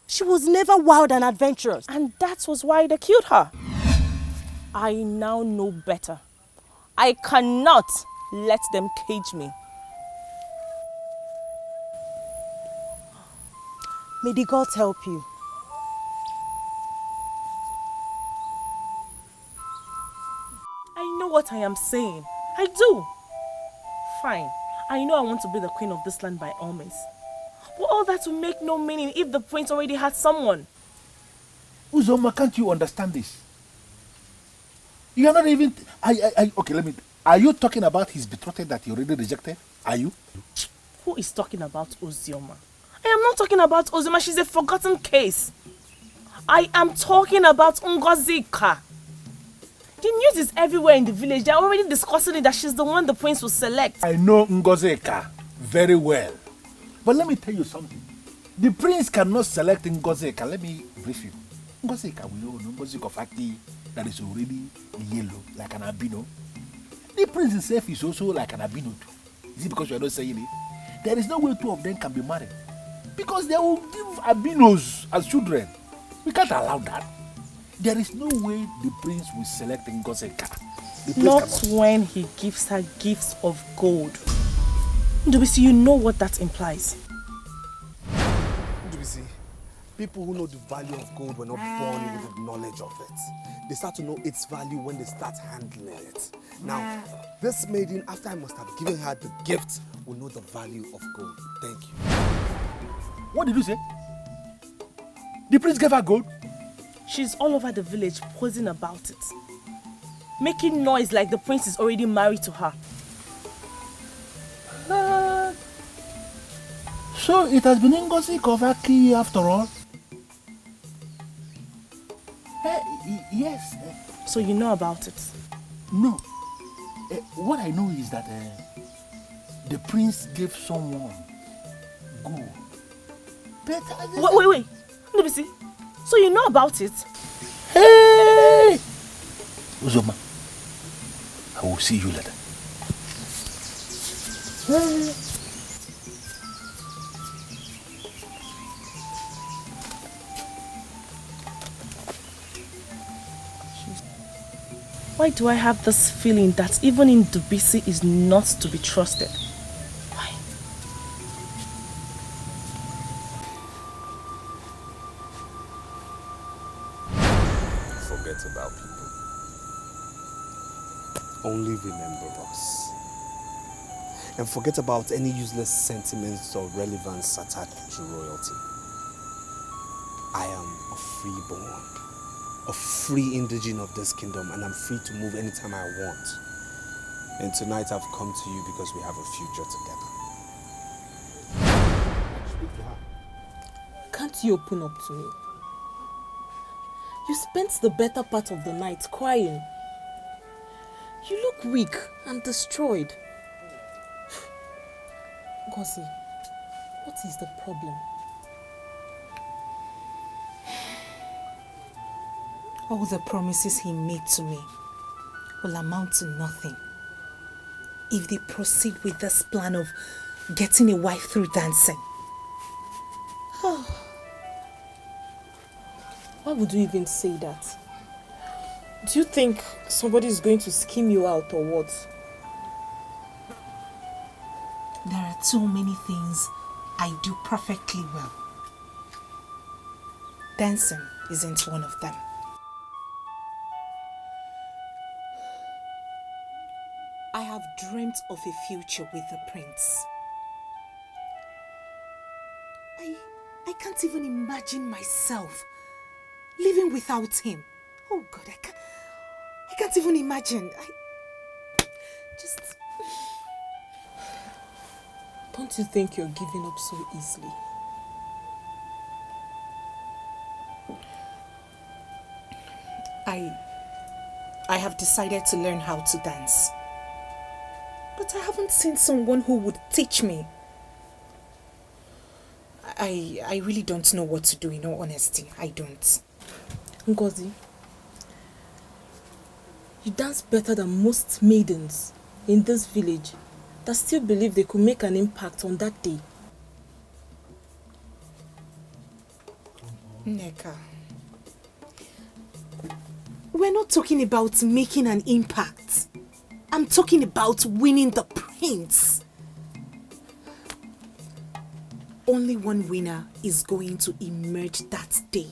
She was never wild and adventurous. And that was why they killed her. I now know better. I cannot let them cage me. May the gods help you. I know what I am saying. I do. Fine. I know I want to be the queen of this land by all means. But all that will make no meaning if the prince already had someone. Uzoma, can't you understand this? You are not even... okay, let me... Are you talking about his betrothed that he already rejected? Are you? Who is talking about Ozioma? I am not talking about Ozioma. She's a forgotten case. I am talking about Ngozika. The news is everywhere in the village. They are already discussing it that she's the one the prince will select. I know Ngozika very well. But let me tell you something. The prince cannot select Ngozika. Let me brief you. Ngozika, we know Ngozika Fati that is already yellow, like an albino. The prince himself is also like an albino too. Is it because you are not saying it? There is no way two of them can be married. Because they will give albinos as children. We can't allow that. There is no way the prince will select Ngozika. Not when he gives her gifts of gold. Ndubisi, you know what that implies. Ndubisi, people who know the value of gold were not born with the knowledge of it. They start to know its value when they start handling it. Now, this maiden, after I must have given her the gift, will know the value of gold. Thank you. What did you say? The prince gave her gold? She's all over the village posing about it. Making noise like the prince is already married to her. So it has been Ngozi Kovaki after all? Yes. So you know about it? No. What I know is that the prince gave someone gold. Wait. Ndubisi, so you know about it? Hey! Uzoma, I will see you later. Hey. Why do I have this feeling that even in Ndubisi is not to be trusted? Why? Forget about people. Only remember us. And forget about any useless sentiments or relevance attached to royalty. I am a freeborn, a free indigene of this kingdom, and I'm free to move anytime I want. And tonight I've come to you because we have a future together. Speak to her. Can't you open up to me? You spent the better part of the night crying. You look weak and destroyed. Ngozi, what is the problem? All the promises he made to me will amount to nothing if they proceed with this plan of getting a wife through dancing. Why would you even say that? Do you think somebody is going to scheme you out or what? There are too many things I do perfectly well. Dancing isn't one of them. I have dreamt of a future with the prince. I can't even imagine myself living without him. Oh God, I can't even imagine. Don't you think you're giving up so easily? I have decided to learn how to dance. But I haven't seen someone who would teach me. I really don't know what to do, in all honesty. I don't. Ngozi, you dance better than most maidens in this village that still believe they could make an impact on that day. Nneka, we're not talking about making an impact. I'm talking about winning the prince. Only one winner is going to emerge that day.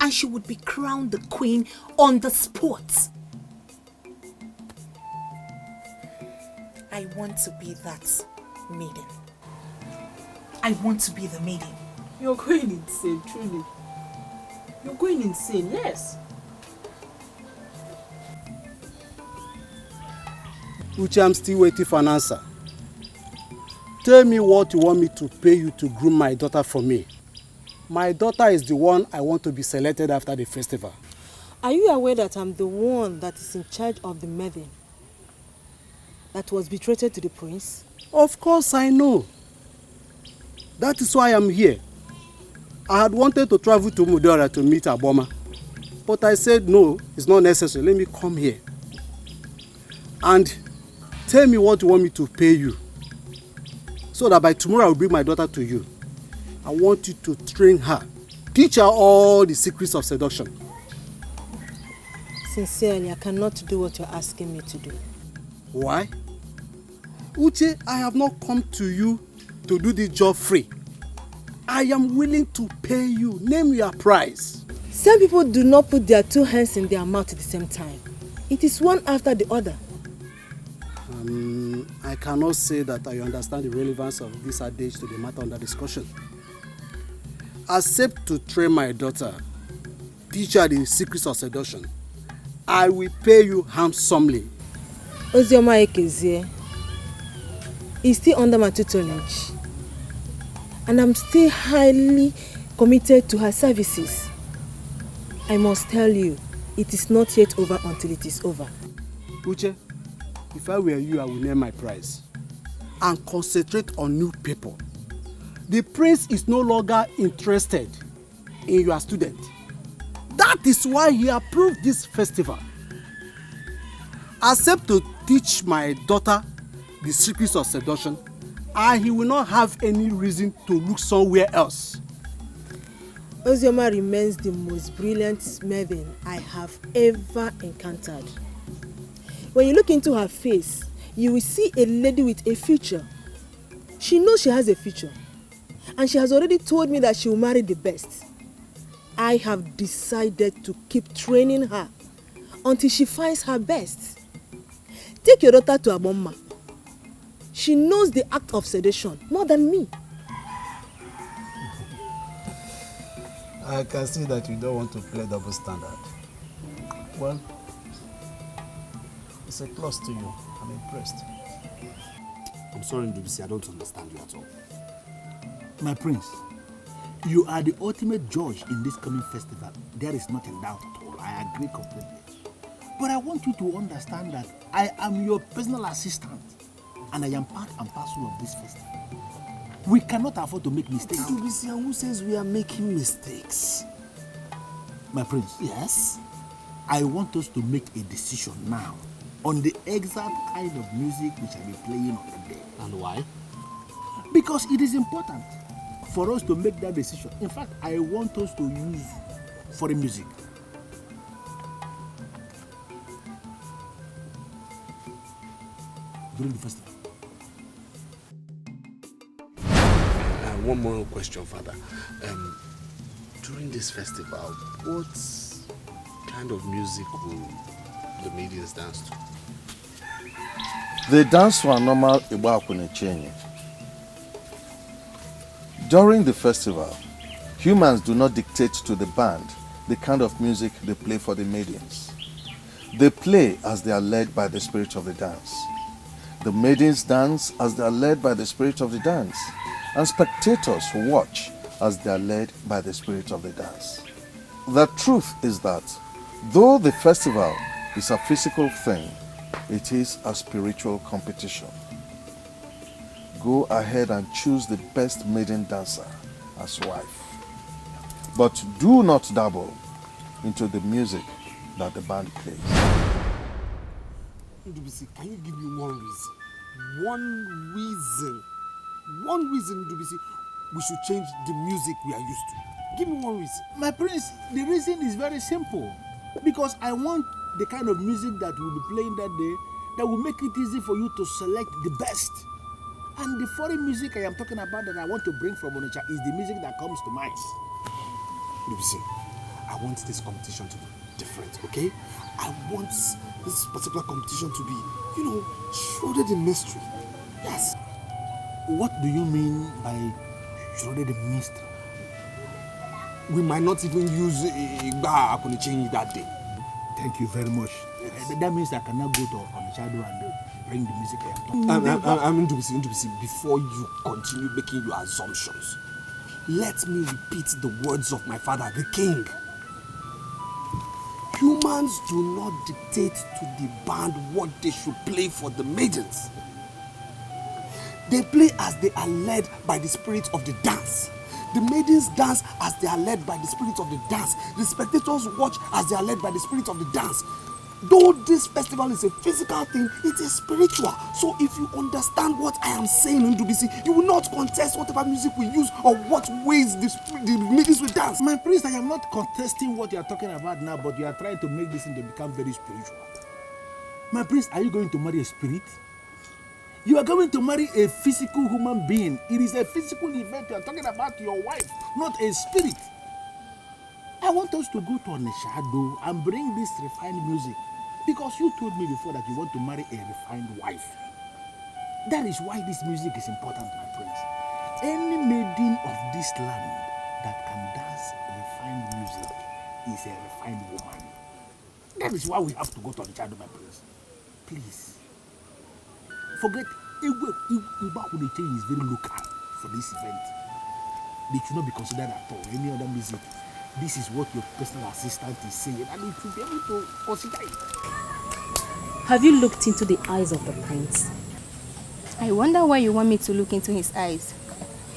And she would be crowned the queen on the spot. I want to be that maiden. I want to be the maiden. You're going insane, truly. You're going insane, yes. Uche, I'm still waiting for an answer. Tell me what you want me to pay you to groom my daughter for me. My daughter is the one I want to be selected after the festival. Are you aware that I'm the one that is in charge of the maiden that was betrothed to the prince? Of course I know. That is why I'm here. I had wanted to travel to Mudora to meet Aboma. But I said no, it's not necessary. Let me come here. And tell me what you want me to pay you. So that by tomorrow I will bring my daughter to you. I want you to train her. Teach her all the secrets of seduction. Sincerely, I cannot do what you're asking me to do. Why? Uche, I have not come to you to do this job free. I am willing to pay you. Name your price. Some people do not put their two hands in their mouth at the same time. It is one after the other. I cannot say that I understand the relevance of this adage to the matter under discussion. Accept to train my daughter, teach her the secrets of seduction. I will pay you handsomely. Ozioma Ekezie is still under my tutelage. And I'm still highly committed to her services. I must tell you, it is not yet over until it is over. Uche, if I were you, I would name my price and concentrate on new people. The prince is no longer interested in your student. That is why he approved this festival. Accept to teach my daughter the secrets of seduction, and he will not have any reason to look somewhere else. Ozioma remains the most brilliant maiden I have ever encountered. When you look into her face, you will see a lady with a future. She knows she has a future. And she has already told me that she will marry the best. I have decided to keep training her until she finds her best. Take your daughter to Aboma. She knows the act of seduction more than me. I can see that you don't want to play double standard. Well, it's a plus to you. I'm impressed. I'm sorry, Ndubisi, I don't understand you at all. My prince, you are the ultimate judge in this coming festival. There is not a doubt at all. I agree completely. But I want you to understand that I am your personal assistant and I am part and parcel of this festival. We cannot afford to make mistakes. Ndubisi, who says we are making mistakes? My prince. Yes? I want us to make a decision now on the exact kind of music we shall be playing on the day. And why? Because it is important for us to make that decision. In fact, I want us to use foreign music. During the festival. One more question, Father. During this festival, what kind of music will the maidens dance to? They dance to a normal Ubaka Chinyere. During the festival, Humans do not dictate to the band the kind of music they play for the maidens. They play as they are led by the spirit of the dance. The maidens dance as they are led by the spirit of the dance, and spectators watch as they are led by the spirit of the dance. The truth is that, though the festival is a physical thing, it is a spiritual competition. Go ahead and choose the best maiden dancer as wife. But do not dabble into the music that the band plays. Ndubisi, can you give me one reason? One reason, Ndubisi, we should change the music we are used to. Give me one reason. My prince, the reason is very simple. Because I want the kind of music that will be playing that day that will make it easy for you to select the best. And the foreign music I am talking about that I want to bring from Onitsha is the music that comes to mind. Ndubisi, I want this competition to be different, okay? I want this particular competition to be, shrouded in mystery. Yes. What do you mean by shrouded in mystery? We might not even use Ubah that day. Thank you very much. That means I cannot go to Onitsha and bring the music I am talking about. Ndubisi, before you continue making your assumptions, let me repeat the words of my father, the king. Humans do not dictate to the band what they should play for the maidens. They play as they are led by the spirit of the dance. The maidens dance as they are led by the spirit of the dance. The spectators watch as they are led by the spirit of the dance. Though this festival is a physical thing, it is spiritual. So if you understand what I am saying, Ndubisi, you will not contest whatever music we use or what ways the maidens will dance. My prince, I am not contesting what you are talking about now, but you are trying to make this thing to become very spiritual. My prince, are you going to marry a spirit? You are going to marry a physical human being. It is a physical event. You are talking about your wife, not a spirit. I want us to go to Onitsha and bring this refined music. Because you told me before that you want to marry a refined wife. That is why this music is important, my prince. Any maiden of this land that can dance refined music is a refined woman. That is why we have to go to Onitsha, my prince. Please. Forget, Ubah is very local for this event. They should not be considered at all any other music. This is what your personal assistant is saying, and it should be able to consider it. Have you looked into the eyes of the prince? I wonder why you want me to look into his eyes.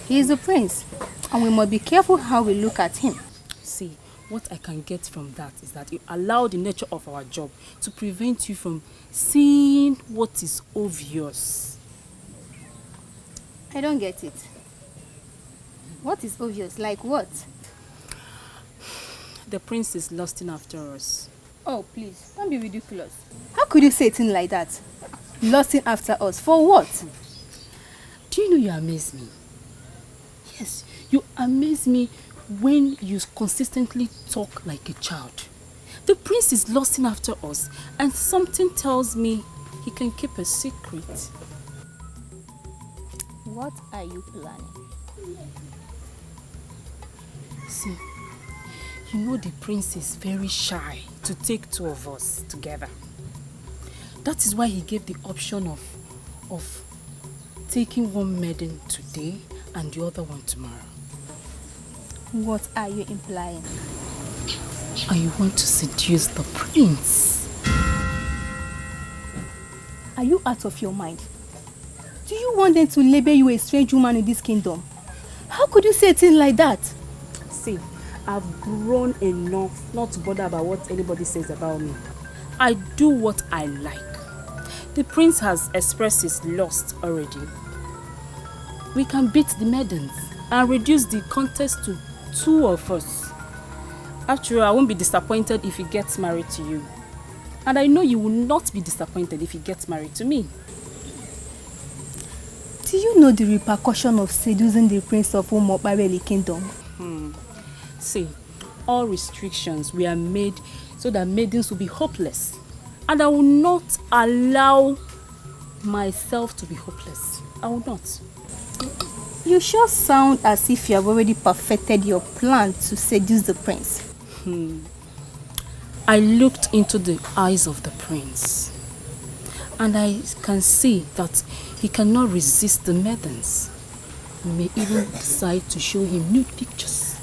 He is the prince, and we must be careful how we look at him. See, what I can get from that is that you allow the nature of our job to prevent you from seeing what is obvious. I don't get it. What is obvious? Like what? The prince is lusting after us. Oh, please, don't be ridiculous. How could you say a thing like that? Lusting after us, for what? Do you know you amaze me? Yes, you amaze me when you consistently talk like a child. The prince is lusting after us, and something tells me he can keep a secret. What are you planning? See, you know the prince is very shy to take two of us together. That is why he gave the option of taking one maiden today and the other one tomorrow. What are you implying? I want to seduce the prince. Are you out of your mind? Do you want them to label you a strange woman in this kingdom? How could you say a thing like that? See, I've grown enough not to bother about what anybody says about me. I do what I like. The prince has expressed his lust already. We can beat the maidens and reduce the contest to two of us. After all, I won't be disappointed if he gets married to you. And I know you will not be disappointed if he gets married to me. Do you know the repercussion of seducing the prince of Umokbareli kingdom? See, all restrictions were made so that maidens will be hopeless. And I will not allow myself to be hopeless. I will not. You sure sound as if you have already perfected your plan to seduce the prince. I looked into the eyes of the prince, and I can see that he cannot resist the maidens. He may even decide to show him nude pictures.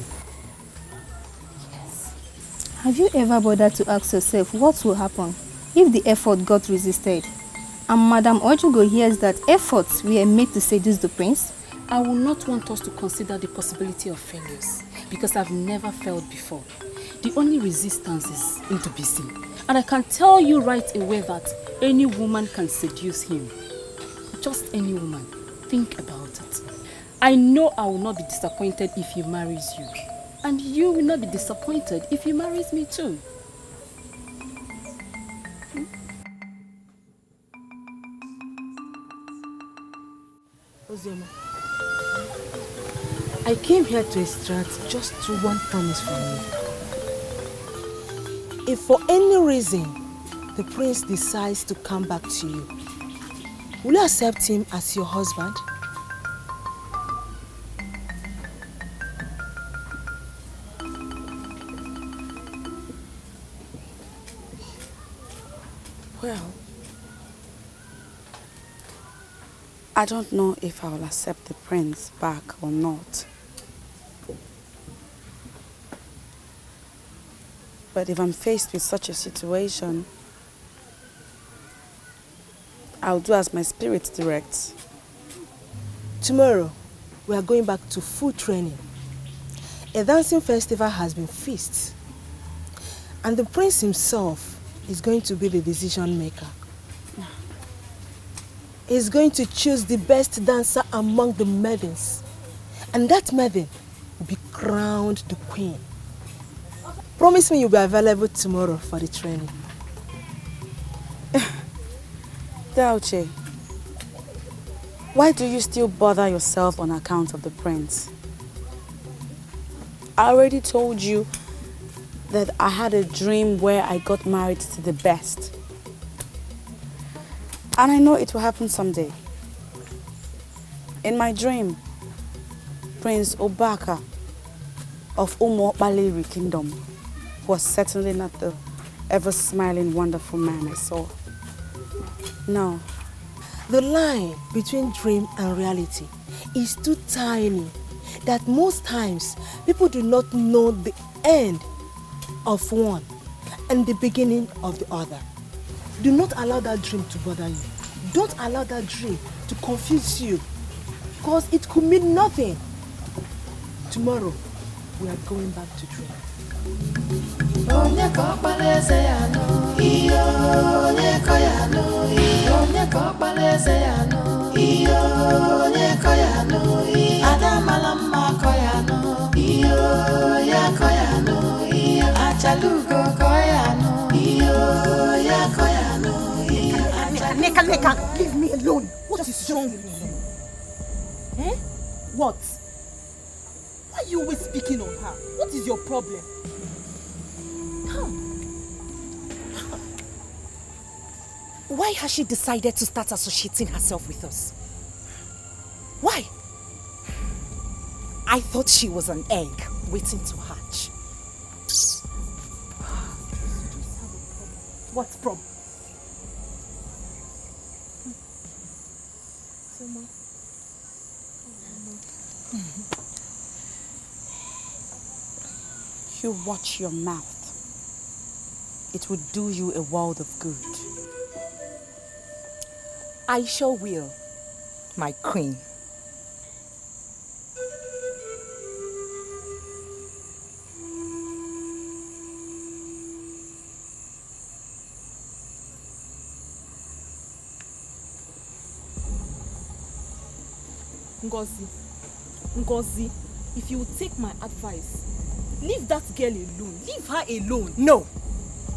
Have you ever bothered to ask yourself what will happen if the effort got resisted and Madam Ojugo hears that efforts were made to seduce the prince? I will not want us to consider the possibility of failures because I've never failed before. The only resistance is intimacy. And I can tell you right away that any woman can seduce him. Just any woman. Think about it. I know I will not be disappointed if he marries you. And you will not be disappointed if he marries me too. Ozioma, I came here to extract just one promise from you. If for any reason the prince decides to come back to you, will you accept him as your husband? Well, I don't know if I will accept the prince back or not. But if I'm faced with such a situation, I'll do as my spirit directs. Tomorrow, we are going back to full training. A dancing festival has been fixed, and the prince himself is going to be the decision maker. He's going to choose the best dancer among the maidens, and that maiden will be crowned the queen. Promise me you'll be available tomorrow for the training. Dauche, why do you still bother yourself on account of the prince? I already told you that I had a dream where I got married to the best. And I know it will happen someday. In my dream, Prince Ubaka of Umokbaliri Kingdom was certainly not the ever-smiling, wonderful man I saw. No. The line between dream and reality is too tiny that most times people do not know the end of one and the beginning of the other. Do not allow that dream to bother you. Don't allow that dream to confuse you, because it could mean nothing. Tomorrow, we are going back to dream. Neka, leave me alone. What is wrong with you? Eh? What? Why are you always speaking on her? What is your problem? Why has she decided to start associating herself with us? Why? I thought she was an egg waiting to hatch. What problem? You watch your mouth. It would do you a world of good. I sure will, my queen. Ngozi, if you will take my advice, leave that girl alone. Leave her alone. No.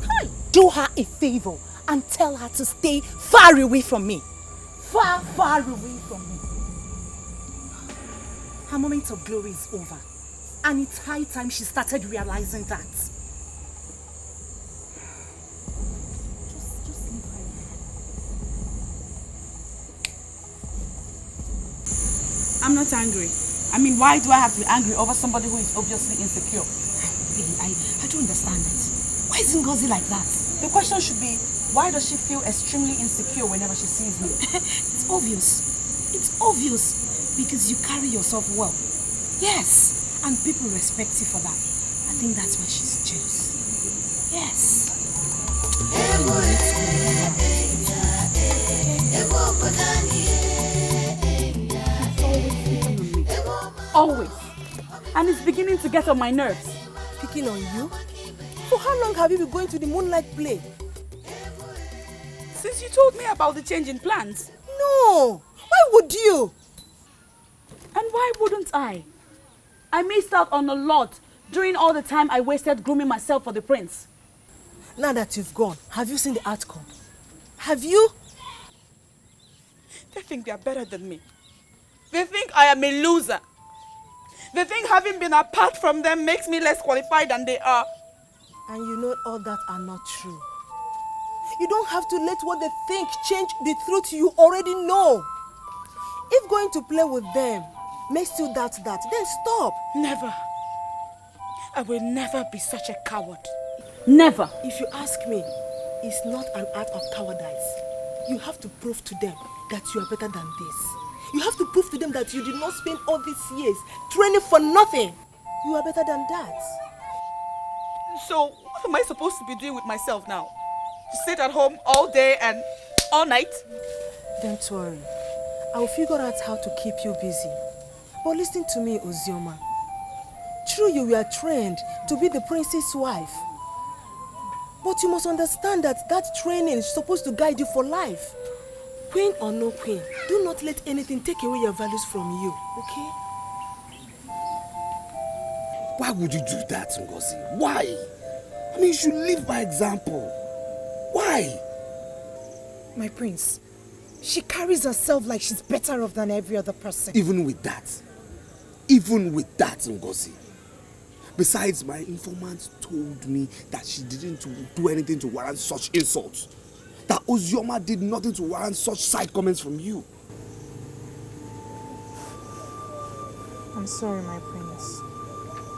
Hi. Do her a favor and tell her to stay far away from me. Far, far away from me. Her moment of glory is over. And it's high time she started realizing that. Just leave her alone. I'm not angry. I mean, why do I have to be angry over somebody who is obviously insecure? Really, I don't understand it. Why is Ngozi like that? The question should be, why does she feel extremely insecure whenever she sees me? It's obvious. It's obvious because you carry yourself well. Yes, and people respect you for that. I think that's why she's jealous. Yes. Always. And it's beginning to get on my nerves. Picking on you? For how long have you been going to the moonlight play? Since you told me about the change in plans. No! Why would you? And why wouldn't I? I missed out on a lot during all the time I wasted grooming myself for the prince. Now that you've gone, have you seen the outcome? Have you? They think they are better than me. They think I am a loser. They think having been apart from them makes me less qualified than they are. And you know all that are not true. You don't have to let what they think change the truth you already know. If going to play with them makes you doubt that, then stop. Never. I will never be such a coward. Never. If you ask me, it's not an act of cowardice. You have to prove to them that you are better than this. You have to prove to them that you did not spend all these years training for nothing. You are better than that. So, what am I supposed to be doing with myself now? To sit at home all day and all night? Don't worry. I will figure out how to keep you busy. But listen to me, Ozioma. True, you were trained to be the prince's wife. But you must understand that that training is supposed to guide you for life. Queen or no queen, do not let anything take away your values from you, okay? Why would you do that, Ngozi? Why? I mean, you should live by example. Why? My prince, she carries herself like she's better off than every other person. Even with that, Ngozi. Besides, my informant told me that she didn't do anything to warrant such insults. That Ozioma did nothing to warrant such side comments from you. I'm sorry, my prince.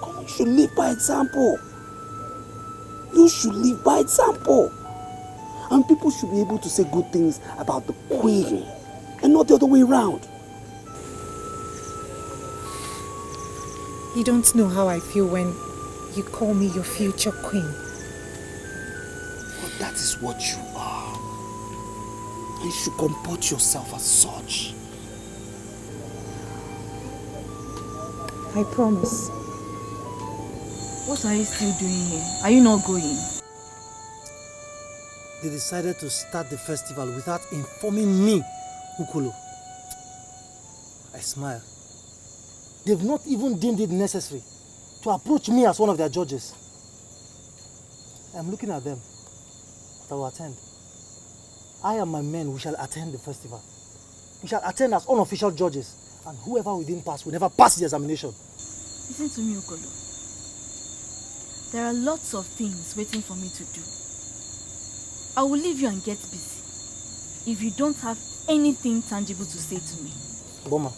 Come on, you should live by example. You should live by example. And people should be able to say good things about the queen and not the other way around. You don't know how I feel when you call me your future queen. But that is what you are. And you should comport yourself as such. I promise. What are you still doing here? Are you not going? They decided to start the festival without informing me, Ukolo. I smile. They've not even deemed it necessary to approach me as one of their judges. I'm looking at them, but I will attend. I and my men, we shall attend the festival. We shall attend as unofficial judges, and whoever we didn't pass will never pass the examination. Listen to me, Ukolo. There are lots of things waiting for me to do. I will leave you and get busy if you don't have anything tangible to say to me. Boma,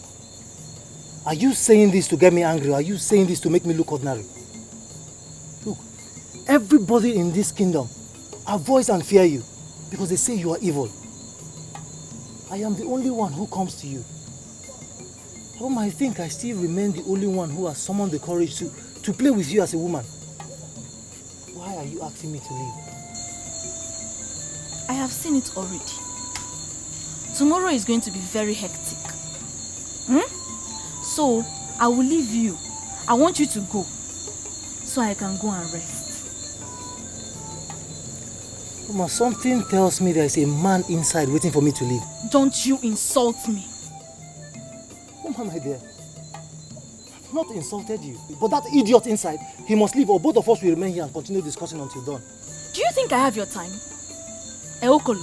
are you saying this to get me angry, or are you saying this to make me look ordinary? Look, everybody in this kingdom avoids and fear you because they say you are evil. I am the only one who comes to you. Boma, I think I still remain the only one who has summoned the courage to play with you as a woman. Why are you asking me to leave? I have seen it already. Tomorrow is going to be very hectic. So, I will leave you. I want you to go so I can go and rest. Mama, something tells me there is a man inside waiting for me to leave. Don't you insult me. Mama, my dear, I've not insulted you. But that idiot inside, he must leave or both of us will remain here and continue discussing until dawn. Do you think I have your time? Eokolo,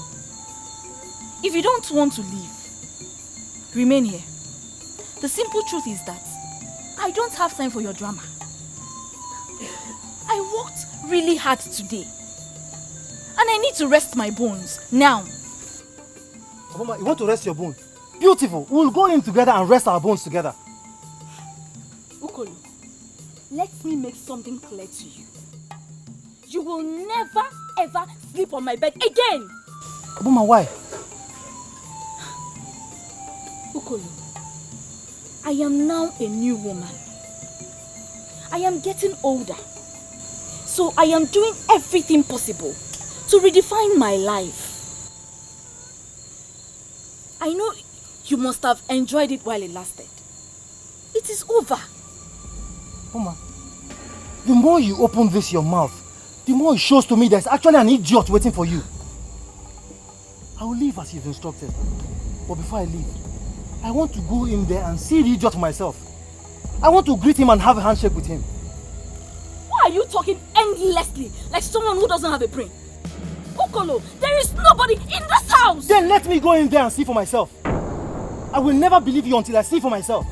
if you don't want to leave, remain here. The simple truth is that I don't have time for your drama. I worked really hard today. And I need to rest my bones now. Mama, you want to rest your bones? Beautiful. We'll go in together and rest our bones together. Ukolo, let me make something clear to you. You will never ever sleep on my bed again. Abuma, why? Ukolo, I am now a new woman. I am getting older. So I am doing everything possible to redefine my life. I know you must have enjoyed it while it lasted. It is over. Mama, the more you open this your mouth, the more it shows to me there's actually an idiot waiting for you. I will leave as you've instructed. But before I leave, I want to go in there and see the idiot for myself. I want to greet him and have a handshake with him. Why are you talking endlessly like someone who doesn't have a brain? Ukolo, there is nobody in this house! Then let me go in there and see for myself. I will never believe you until I see for myself.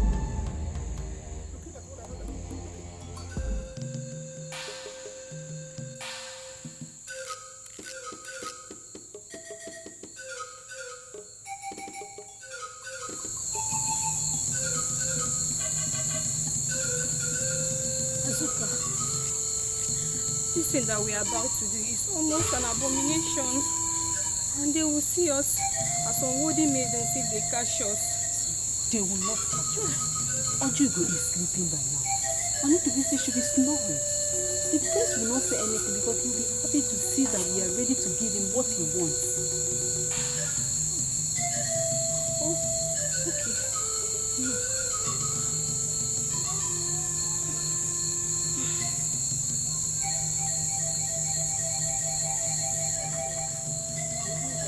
This thing that we are about to do is almost an abomination. And they will see us as unworthy maidens if they catch us. They will not catch us. Ugezu is sleeping by now. And Ndubuisi should be snoring. The prince will not say anything because he will be happy to see that we are ready to give him what he wants. Oh, okay. No.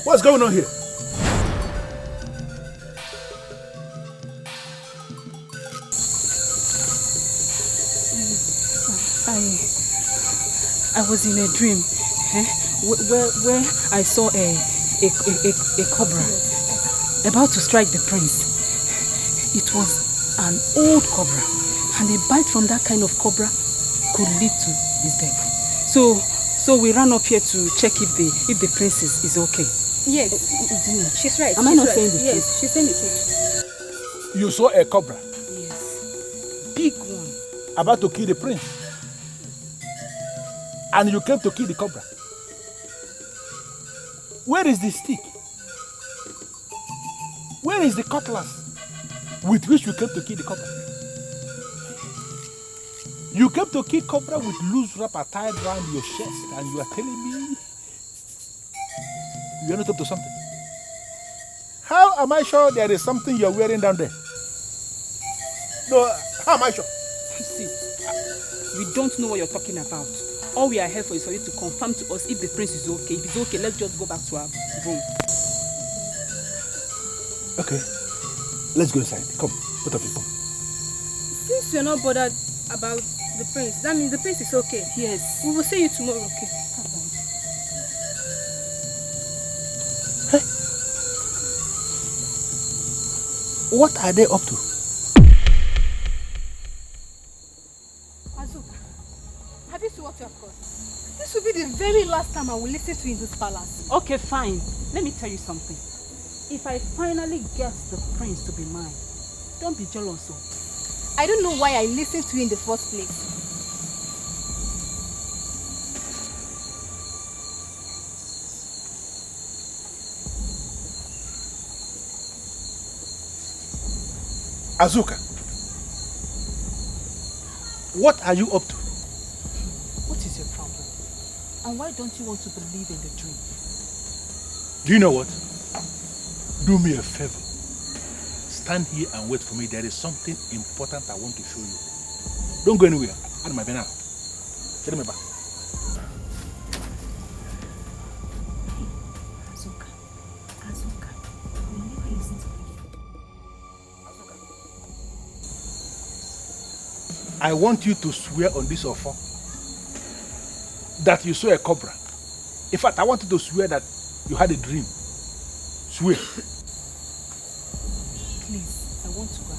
What's going on here? I was in a dream where I saw a cobra about to strike the prince. It was an old cobra, and a bite from that kind of cobra could lead to his death. So we ran up here to check if the prince is okay. Yes, she's right. Am I not saying the truth? Yes, she's saying the truth. You saw a cobra? Yes. Big one. About to kill the prince? And you came to kill the cobra? Where is the stick? Where is the cutlass with which you came to kill the cobra? You came to kill cobra with loose wrapper tied around your chest, and you are telling me you are not up to something. How am I sure there is something you are wearing down there? No, how am I sure? See, we don't know what you're talking about. All we are here for is for you to confirm to us if the prince is okay. If it's okay, let's just go back to our room. Okay, let's go inside. Come, both of you come. Since you're not bothered about the prince, that means the prince is okay. Yes. We will see you tomorrow, okay? Hey, what are they up to? Azuka, have you seen what you have caused? This will be the very last time I will listen to you in this palace. Okay, fine. Let me tell you something. If I finally get the prince to be mine, don't be jealous. I don't know why I listened to you in the first place. Azuka, what are you up to? What is your problem? And why don't you want to believe in the dream? Do you know what? Do me a favor. Stand here and wait for me. There is something important I want to show you. Don't go anywhere. I'm my Banna. Tell me back. Azuka, we never listen to you. I want you to swear on this offer that you saw a cobra. In fact, I want you to swear that you had a dream. Swear. Please, I want to go.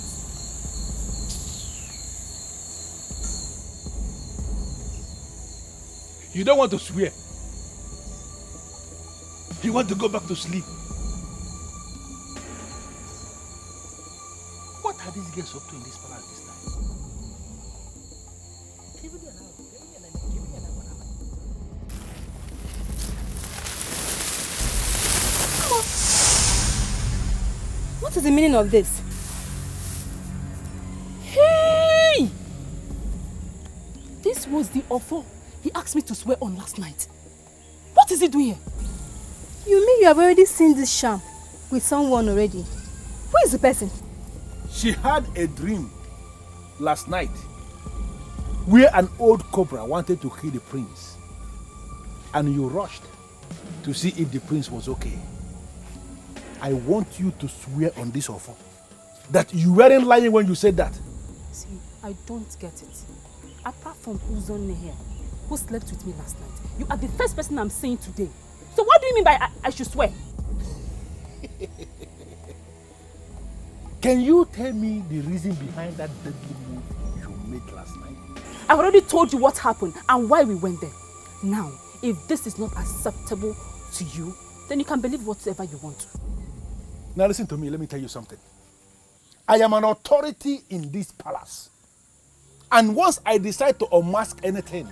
You don't want to swear. You want to go back to sleep. What are these girls up to in this palace this time? What is the meaning of this? Hey! This was the Offor he asked me to swear on last night. What is he doing here? You mean you have already seen this sham with someone already? Who is the person? She had a dream last night where an old cobra wanted to kill the prince. And you rushed to see if the prince was okay. I want you to swear on this Offor that you weren't lying when you said that. See, I don't get it. Apart from Ezuronye here, who slept with me last night, you are the first person I'm seeing today. So what do you mean by I should swear? Can you tell me the reason behind that deadly move you made last night? I've already told you what happened and why we went there. Now, if this is not acceptable to you, then you can believe whatever you want to. Now listen to me, let me tell you something. I am an authority in this palace. And once I decide to unmask anything,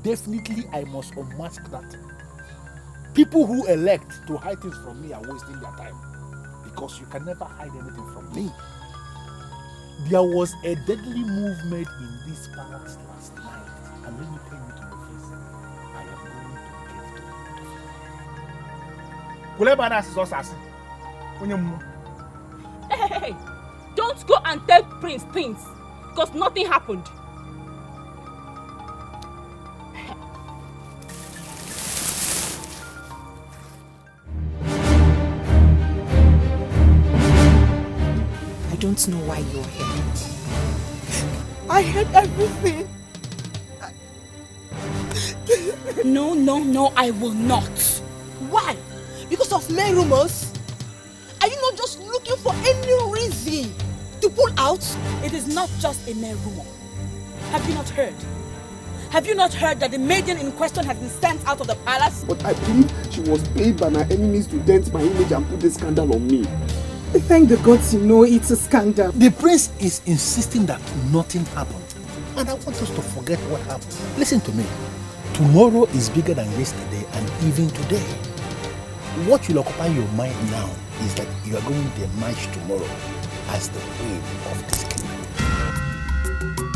definitely I must unmask that. People who elect to hide things from me are wasting their time. Because you can never hide anything from me. There was a deadly move made in this palace last night. And let me tell you to your face, I am going to get to it. Hey, don't go and tell Prince things, because nothing happened. I don't know why you're here. I heard everything. No, I will not. Why? Because of mere rumors? Are you not just looking for any reason to pull out? It is not just a mere rumor. Have you not heard? Have you not heard that the maiden in question has been sent out of the palace? But I believe she was paid by my enemies to dent my image and put this scandal on me. Thank the gods you know it's a scandal. The prince is insisting that nothing happened. And I want us to forget what happened. Listen to me. Tomorrow is bigger than yesterday and even today. What will occupy your mind now is that you are going to emerge tomorrow as the queen of this kingdom.